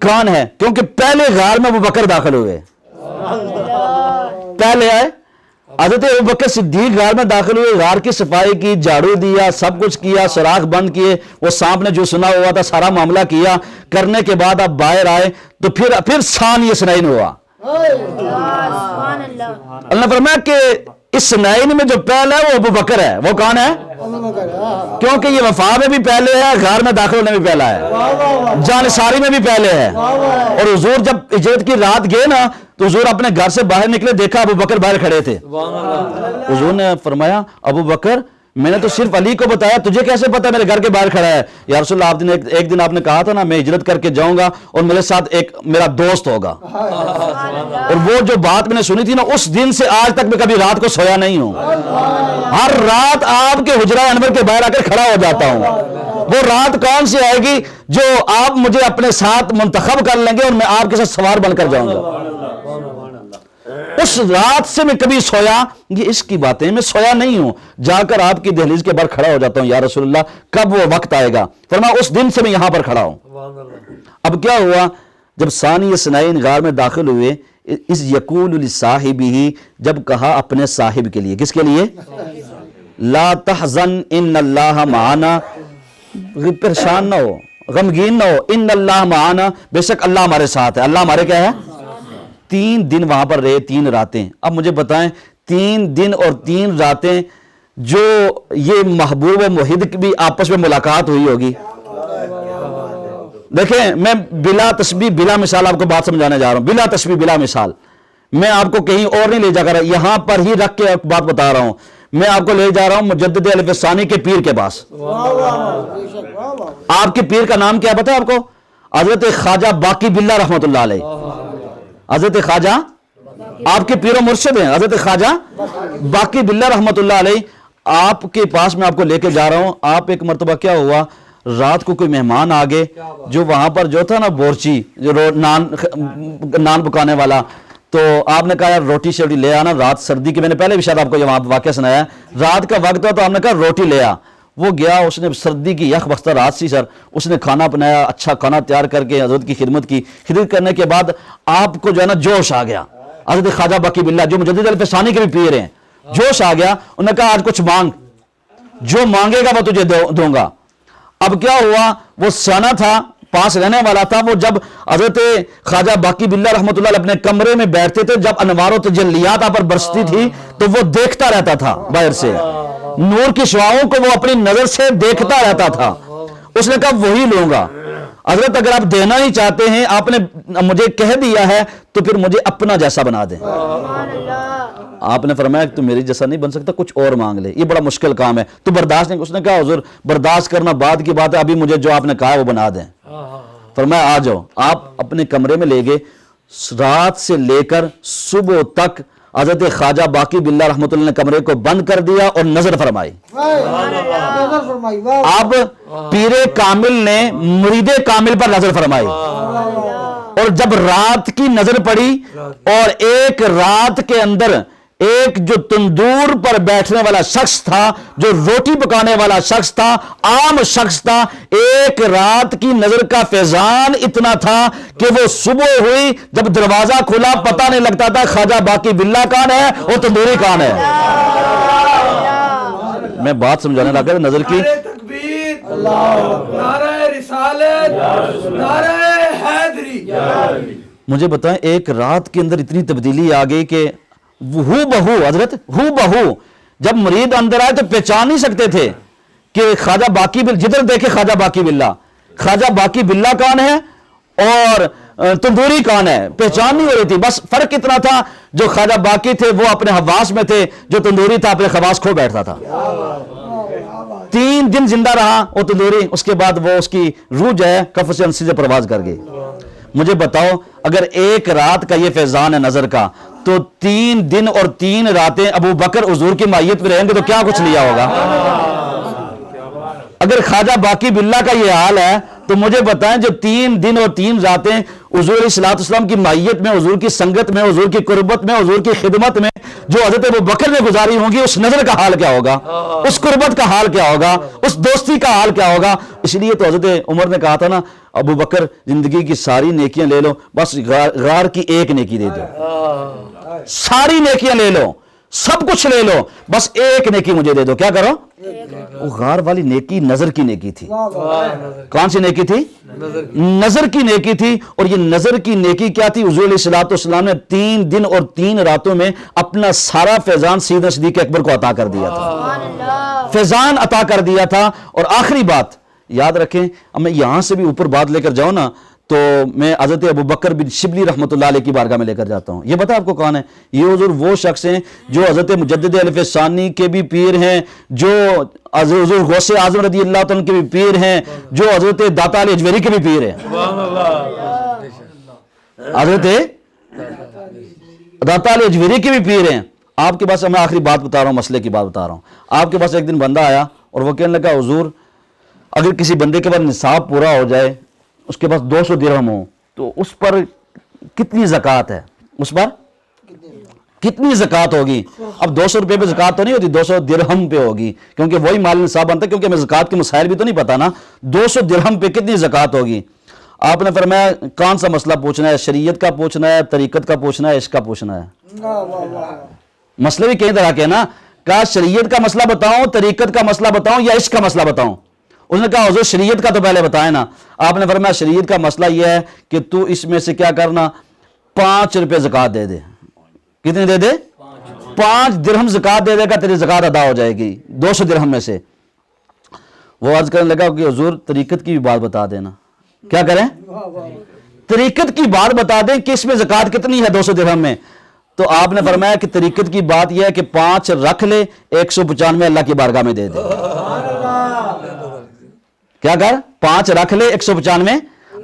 کون ہے؟ کیونکہ پہلے غار میں ابوبکر داخل ہوئے، پہلے آئے. حضرت ابوبکر صدیق غار میں داخل ہوئے، غار کی صفائی کی، جھاڑو دیا، سب کچھ کیا، سوراخ بند کیے، وہ سانپ نے جو سنا ہوا تھا سارا معاملہ کیا. کرنے کے بعد آپ باہر آئے تو پھر ثانی اثنین ہوا. اللہ نے فرمایا کہ اثنین میں جو پہلا ہے وہ ابوبکر ہے. وہ کون ہے؟ کیونکہ یہ وفا میں بھی پہلے ہے، غار میں داخل ہونے میں بھی پہلا ہے، جانثاری میں بھی پہلے ہے. اور حضور جب ہجرت کی رات گئے نا تو حضور اپنے گھر سے باہر نکلے، دیکھا ابوبکر باہر کھڑے تھے. حضور نے فرمایا ابوبکر میں نے تو صرف علی کو بتایا، تجھے کیسے پتا میرے گھر کے باہر کھڑا ہے؟ یا رسول اللہ آپ ایک دن آپ نے کہا تھا نا میں ہجرت کر کے جاؤں گا اور میرے ساتھ ایک میرا دوست ہوگا. اور وہ جو بات میں نے سنی تھی نا، اس دن سے آج تک میں کبھی رات کو سویا نہیں ہوں. ہر رات آپ کے حجرہ انور کے باہر آ کر کھڑا ہو جاتا ہوں. وہ رات کون سی آئے گی جو آپ مجھے اپنے ساتھ منتخب کر لیں گے اور میں آپ کے ساتھ سوار بن کر جاؤں گا. اس رات سے میں کبھی سویا، یہ اس کی باتیں، میں سویا نہیں ہوں. جا کر آپ کی دہلیز کے باہر کھڑا ہو جاتا ہوں. یا رسول اللہ کب وہ وقت آئے گا؟ فرمایا اس دن سے میں یہاں پر کھڑا ہوں. اب کیا ہوا؟ جب ثانی اثنین غار میں داخل ہوئے، اس یقول لصاحبہ، جب کہا اپنے صاحب کے لیے، کس کے لیے؟ لا تحزن ان اللہ معنا، پریشان نہ ہو، غمگین نہ ہو، ان اللہ معنا، بے شک اللہ ہمارے ساتھ ہے. اللہ ہمارے کیا ہے؟ 3 دن وہاں پر رہے، 3 راتیں. اب مجھے بتائیں 3 دن اور 3 راتیں جو یہ محبوب و محب کی بھی آپس میں ملاقات ہوئی ہوگی. دیکھیں میں بلا تشبیہ بلا مثال آپ کو بات سمجھانے جا رہا ہوں، بلا تشبیہ بلا مثال. میں آپ کو کہیں اور نہیں لے جا کر، یہاں پر ہی رکھ کے بات بتا رہا ہوں. میں آپ کو لے جا رہا ہوں مجدد الف ثانی کے پیر کے پاس. آپ کے پیر کا نام کیا پتا ہے آپ کو؟ حضرت خواجہ باقی باللہ رحمۃ اللہ علیہ. حضرت خواجہ آپ کے پیر و مرشد ہیں، حضرت خواجہ باقی باللہ رحمۃ اللہ علیہ. آپ کے پاس میں آپ کو لے کے جا رہا ہوں. آپ ایک مرتبہ کیا ہوا, رات کو کوئی مہمان آگے جو وہاں پر جو تھا نا بورچی جو نان پکانے والا, تو آپ نے کہا یار روٹی شوٹی لے آنا, رات سردی کی, میں نے پہلے بھی شاید آپ کو یہ وہاں واقعہ سنایا ہے, رات کا وقت ہوا تو آپ نے کہا روٹی لے آ. وہ گیا, اس نے سردی کی یخ بستہ رات سی سر, اس نے کھانا بنایا, اچھا کھانا تیار کر کے حضرت کی خدمت کی. خدمت کرنے کے بعد آپ کو جو ہے نا جوش آ گیا. حضرت خواجہ باقی باللہ جو مجدد الفسانی کے بھی پیر ہیں, جوش آ گیا. انہوں نے کہا آج کچھ مانگ, جو مانگے گا وہ تجھے دوں گا. اب کیا ہوا, وہ سیانہ تھا, پاس رہنے والا تھا. وہ جب حضرت خواجہ باقی باللہ رحمۃ اللہ اپنے کمرے میں بیٹھتے تھے, جب انوار و تجلیات آپ پر برستی تھی تو وہ دیکھتا رہتا تھا باہر سے, نور کی شعاؤں کو وہ اپنی نظر سے دیکھتا رہتا تھا. اس نے کہا وہی لوں گا. حضرت اگر آپ دینا ہی چاہتے ہیں, آپ نے مجھے کہہ دیا ہے, تو پھر مجھے اپنا جیسا بنا دیں. آپ نے فرمایا کہ تو میری جیسا نہیں بن سکتا, کچھ اور مانگ لے, یہ بڑا مشکل کام ہے, تو برداشت نہیں. اس نے کہا حضور برداشت کرنا بعد کی بات ہے, ابھی مجھے جو آپ نے کہا وہ بنا دیں. فرمایا آ جاؤ. آپ اپنے کمرے میں لے گئے. رات سے لے کر صبح تک حضرت خواجہ باقی باللہ رحمۃ اللہ نے کمرے کو بند کر دیا اور نظر فرمائی. اب پیر کامل نے مرید کامل پر نظر فرمائی, اور جب رات کی نظر پڑی, اور ایک رات کے اندر ایک جو تندور پر بیٹھنے والا شخص تھا, جو روٹی پکانے والا شخص تھا, عام شخص تھا, ایک رات کی نظر کا فیضان اتنا تھا کہ وہ صبح ہوئی, جب دروازہ کھلا پتہ نہیں لگتا تھا خواجہ باقی باللہ کون ہے اور تندوری کون ہے. میں بات سمجھانے لگا نظر کی. مجھے بتائیں ایک رات کے اندر اتنی تبدیلی آ گئی کہ ہو بہو حضرت ہو بہو جب مرید اندر آئے تو پہچان نہیں سکتے تھے کہ خواجہ باقی باللہ, جدھر دیکھے خواجہ باقی باللہ, خواجہ باقی باللہ کون ہے اور تندوری کون ہے, پہچان نہیں ہو رہی تھی. بس فرق اتنا تھا, جو خواجہ باقی تھے وہ اپنے حواس میں تھے, جو تندوری تھا اپنے خواص کھو بیٹھتا تھا. 3 دن زندہ رہا وہ تندوری, اس کے بعد وہ اس کی روح جو ہے کف سے انسی سے پرواز کر گئی. مجھے بتاؤ اگر ایک رات کا یہ فیضان ہے نظر کا, تو 3 دن اور 3 راتیں ابو بکر حضور کی مائیت میں رہیں گے تو کیا کچھ لیا ہوگا. اگر خواجہ باقی باللہ کا یہ حال ہے تو مجھے بتائیں جو 3 دن اور 3 راتیں حضور علیہ الصلوۃ والسلام کی مائیت میں, حضور کی سنگت میں, حضور کی قربت میں, حضور کی خدمت میں جو حضرت ابو بکر نے گزاری ہوں گی, اس نظر کا حال کیا ہوگا, اس قربت کا حال کیا ہوگا, اس دوستی کا حال کیا ہوگا. اس لیے تو حضرت عمر نے کہا تھا نا, ابو بکر زندگی کی ساری نیکیاں لے لو, بس غار کی ایک نیکی دے دو. ساری نیکیاں لے لو, سب کچھ لے لو, بس ایک نیکی مجھے دے دو. کیا کرو؟ وہ غار والی نیکی نظر کی نیکی تھی. کون سی نیکی تھی؟ نظر کی نیکی تھی. اور یہ نظر کی نیکی کیا تھی؟ حضور علیہ الصلوۃ والسلام نے 3 دن اور 3 راتوں میں اپنا سارا فیضان سیدنا صدیق اکبر کو عطا کر دیا تھا, فیضان عطا کر دیا تھا. اور آخری بات یاد رکھیں, اب میں یہاں سے بھی اوپر بات لے کر جاؤں نا, تو میں حضرت ابو بکر بن شبلی رحمۃ اللہ علیہ کی بارگاہ میں لے کر جاتا ہوں. یہ بتا آپ کو کون ہے؟ یہ حضور وہ شخص ہیں جو حضرت مجدد الفسانی کے بھی پیر ہیں, جو حضور غوث اعظم رضی اللہ تعالیٰ کے بھی پیر ہیں, جو حضرت داتا علی اجویری کے بھی پیر ہیں. حضرت داتا علی اجویری کے بھی پیر ہیں. آپ کے پاس میں آخری بات بتا رہا ہوں, مسئلے کی بات بتا رہا ہوں. آپ کے پاس ایک دن بندہ آیا اور وہ کہنے لگا حضور اگر کسی بندے کے پاس نصاب پورا ہو جائے, اس کے پاس 200 درہم ہو, تو اس پر کتنی زکوٰۃ ہے, اس پر کتنی زکوٰۃ ہوگی؟ اب 200 روپے پہ زکوٰۃ تو نہیں ہوتی, 200 درہم پہ ہوگی, کیونکہ وہی مال نصاب بنتا ہے. کیونکہ ہمیں زکوٰۃ کے مسائل بھی تو نہیں پتا نا, 200 درہم پہ کتنی زکوٰۃ ہوگی؟ آپ نے فرمایا کون سا مسئلہ پوچھنا ہے, شریعت کا پوچھنا ہے, طریقت کا پوچھنا ہے, عشق کا پوچھنا ہے؟ مسئلے بھی کئی طرح کے نا, کہا شریعت کا مسئلہ بتاؤں, طریقت کا مسئلہ بتاؤں, یا عشق کا مسئلہ بتاؤں؟ اس نے کہا حضور شریعت کا تو پہلے بتائیں نا. آپ نے فرمایا شریعت کا مسئلہ یہ ہے کہ تو اس میں سے کیا کرنا, 5 روپے زکوٰۃ دے دے. کتنی دے دے؟ 5 درہم زکوٰۃ دے دے گا, تیری زکوٰۃ ادا ہو جائے گی 200 درہم میں سے. وہ عرض کرنے لگا کہ حضور طریقت کی بھی بات بتا دینا. کیا کریں؟ طریقت کی بات بتا دیں کہ اس میں زکوٰۃ کتنی ہے 200 درہم میں. تو آپ نے فرمایا کہ طریقت کی بات یہ ہے کہ 5 رکھ لے, 195 اللہ کی بارگاہ میں دے دے. کیا کر؟ 5 رکھ لے, 195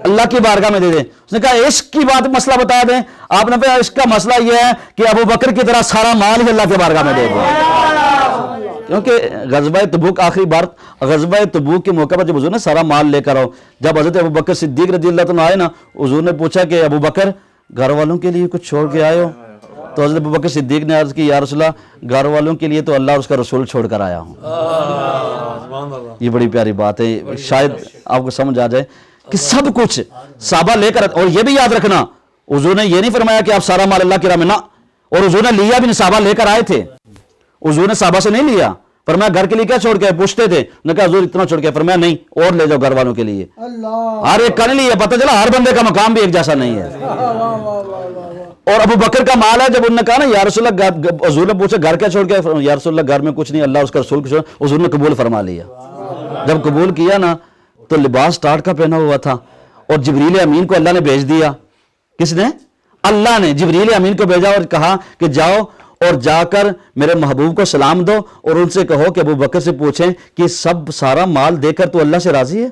اللہ کی بارگاہ میں دے دے. اس نے کہا عشق کی بات مسئلہ بتا دیں. آپ نے کہا عشق کا مسئلہ یہ ہے کہ ابو بکر کی طرح سارا مال ہی اللہ کی بارگاہ میں دے دے. کیونکہ غزوہ تبوک آخری بار غزوہ تبوک کے موقع پر جب حضور نے سارا مال لے کر آؤ، جب حضرت ابوبکر صدیق رضی اللہ عنہ آئے نا، حضور نے پوچھا کہ ابوبکر گھر والوں کے لیے کچھ چھوڑ کے آئے ہو؟ تو حضرت ابوبکر صدیق نے عرض کی یا رسول اللہ گھر والوں کے لیے تو اللہ اور اس کا رسول چھوڑ کر آیا ہوں۔ یہ بڑی پیاری بات ہے، شاید آپ کو سمجھ آ جائے کہ سب کچھ صحابہ لے کر، اور یہ بھی یاد رکھنا حضور نے یہ نہیں فرمایا کہ آپ سارا مال اللہ کی راہ میں، نہ، اور حضور نے لیا بھی نہیں، صحابہ لے کر آئے تھے، حضور نے صحابہ سے نہیں لیا، فرمایا گھر کے لیے کیا چھوڑ کے پوچھتے تھے، نے کہا حضور اتنا چھوڑ کے، فرمایا نہیں اور لے جاؤ گھر والوں کے لیے، ہر ایک کا نہیں لیا، پتہ چلا ہر بندے کا مقام بھی ایک جیسا نہیں ہے۔ اور ابو بکر کا مال ہے، جب انہوں نے کہا نا یا رسول اللہ، حضور نے پوچھا گھر کیا چھوڑ کے، یا رسول اللہ گھر میں کچھ نہیں، اللہ اس کا رسول کچھ، حضور نے قبول فرما لیا۔ جب قبول کیا نا تو لباس ٹاٹ کا پہنا ہوا تھا، اور جبریل امین کو اللہ نے بھیج دیا۔ کس نے؟ اللہ نے جبریل امین کو بھیجا اور کہا کہ جاؤ اور جا کر میرے محبوب کو سلام دو اور ان سے کہو کہ ابو بکر سے پوچھیں کہ سب سارا مال دے کر تو اللہ سے راضی ہے؟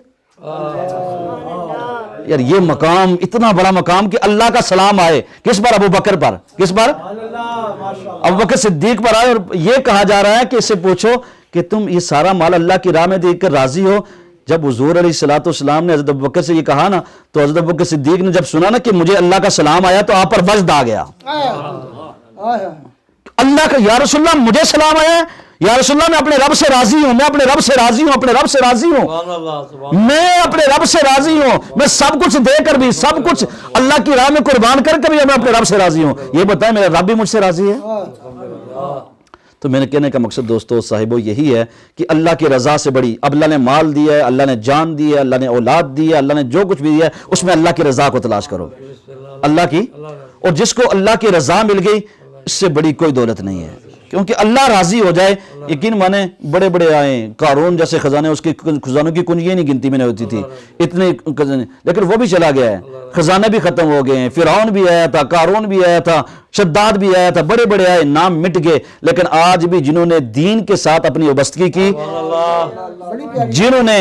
یار یہ مقام اتنا بڑا مقام کہ اللہ کا سلام آئے کس پر؟ ابو بکر پر۔ کس پر؟ ابو بکر صدیق پر آئے، اور یہ کہا جا رہا ہے کہ اس سے پوچھو کہ تم یہ سارا مال اللہ کی راہ میں دے کر راضی ہو؟ جب حضور علیہ السلام نے حضرت ابوبکر سے یہ کہا نا تو حضرت ابوبکر صدیق نے جب سنا نا کہ مجھے اللہ کا سلام آیا تو آپ پر وجد آ گیا، اللہ کا یا رسول اللہ مجھے سلام آیا ہے، یا رسول اللہ میں اپنے رب سے راضی ہوں، میں اپنے رب سے راضی ہوں، اپنے رب سے راضی ہوں، میں اپنے رب سے راضی ہوں، میں سب کچھ دے کر بھی، سب کچھ اللہ کی راہ میں قربان کر کے بھی میں اپنے رب سے راضی ہوں، یہ بتائیں میرا رب بھی مجھ سے راضی ہے؟ تو میرے کہنے کا مقصد دوستو صاحبو یہی ہے کہ اللہ کی رضا سے بڑی، اب اللہ نے مال دیا ہے، اللہ نے جان دی ہے، اللہ نے اولاد دی ہے، اللہ نے جو کچھ بھی دیا ہے، اس میں اللہ کی رضا کو تلاش کرو، اللہ کی، اور جس کو اللہ کی رضا مل گئی اس سے بڑی کوئی دولت نہیں ہے، کیونکہ اللہ راضی ہو جائے، یقین مانے بڑے بڑے آئیں، قارون جیسے خزانے، اس کے خزانوں کی کنجیاں نہیں گنتی میں نے ہوتی تھی اتنے خزانے، لیکن وہ بھی چلا گیا ہے، خزانے بھی ختم ہو گئے ہیں، فرعون بھی آیا تھا، قارون بھی آیا تھا، شداد بھی آیا تھا، بڑے بڑے آئے، نام مٹ گئے، لیکن آج بھی جنہوں نے دین کے ساتھ اپنی وابستگی کی، جنہوں نے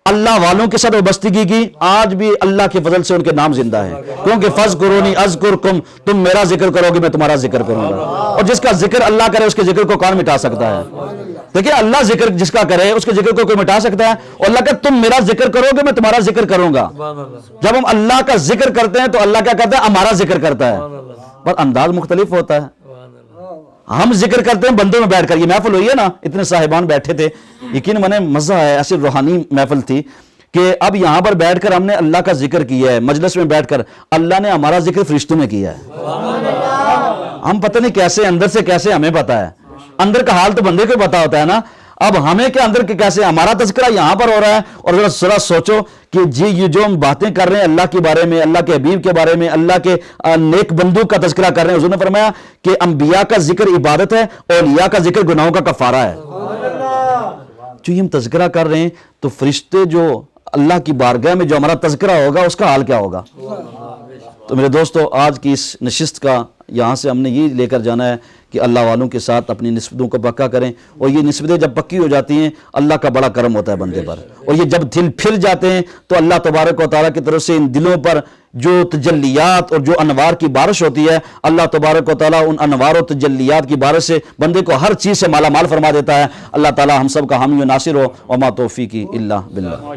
اللہ والوں کے ساتھ وابستگی کی، آج بھی اللہ کے فضل سے ان کے نام زندہ ہیں، کیونکہ فذکرونی اذکرکم، تم میرا ذکر کرو گے میں تمہارا ذکر کروں گا، اور جس کا ذکر اللہ کرے اس کے ذکر کو کون مٹا سکتا ہے؟ دیکھیں اللہ ذکر جس کا کرے اس کے ذکر کو کوئی مٹا سکتا ہے؟ اور اللہ کہ تم میرا ذکر کرو گے میں تمہارا ذکر کروں گا۔ جب ہم اللہ کا ذکر کرتے ہیں تو اللہ کیا کرتا ہے؟ ہمارا ذکر کرتا ہے، پر انداز مختلف ہوتا ہے۔ ہم ذکر کرتے ہیں بندوں میں بیٹھ کر، یہ محفل ہوئی ہے نا، اتنے صاحبان بیٹھے تھے، یقین مانے مزہ ہے، ایسی روحانی محفل تھی کہ اب یہاں پر بیٹھ کر ہم نے اللہ کا ذکر کیا ہے، مجلس میں بیٹھ کر اللہ نے ہمارا ذکر فرشتوں میں کیا ہے، ہم پتہ نہیں کیسے اندر سے کیسے ہمیں پتا ہے، اندر کا حال تو بندے کو پتا ہوتا ہے نا، اب ہمیں کیا اندر کے کیسے ہمارا تذکرہ یہاں پر ہو رہا ہے، اور ذرا سوچو کہ جی یہ جو ہم باتیں کر رہے ہیں اللہ کے بارے میں، اللہ کے حبیب کے بارے میں، اللہ کے نیک بندوں کا تذکرہ کر رہے ہیں، حضور نے فرمایا کہ انبیاء کا ذکر عبادت ہے، اولیاء کا ذکر گناہوں کا کفارہ ہے۔ جو ہم تذکرہ کر رہے ہیں تو فرشتے جو اللہ کی بارگاہ میں جو ہمارا تذکرہ ہوگا اس کا حال کیا ہوگا؟ تو میرے دوستو آج کی اس نشست کا یہاں سے ہم نے یہ لے کر جانا ہے کہ اللہ والوں کے ساتھ اپنی نسبتوں کو پکا کریں، اور یہ نسبتیں جب پکی ہو جاتی ہیں اللہ کا بڑا کرم ہوتا ہے بندے پر، اور یہ جب دل پھر جاتے ہیں تو اللہ تبارک و تعالیٰ کی طرف سے ان دلوں پر جو تجلیات اور جو انوار کی بارش ہوتی ہے، اللہ تبارک و تعالیٰ ان انوار و تجلیات کی بارش سے بندے کو ہر چیز سے مالا مال فرما دیتا ہے۔ اللہ تعالیٰ ہم سب کا حامی و ناصر ہو، وما توفیقی الا باللہ۔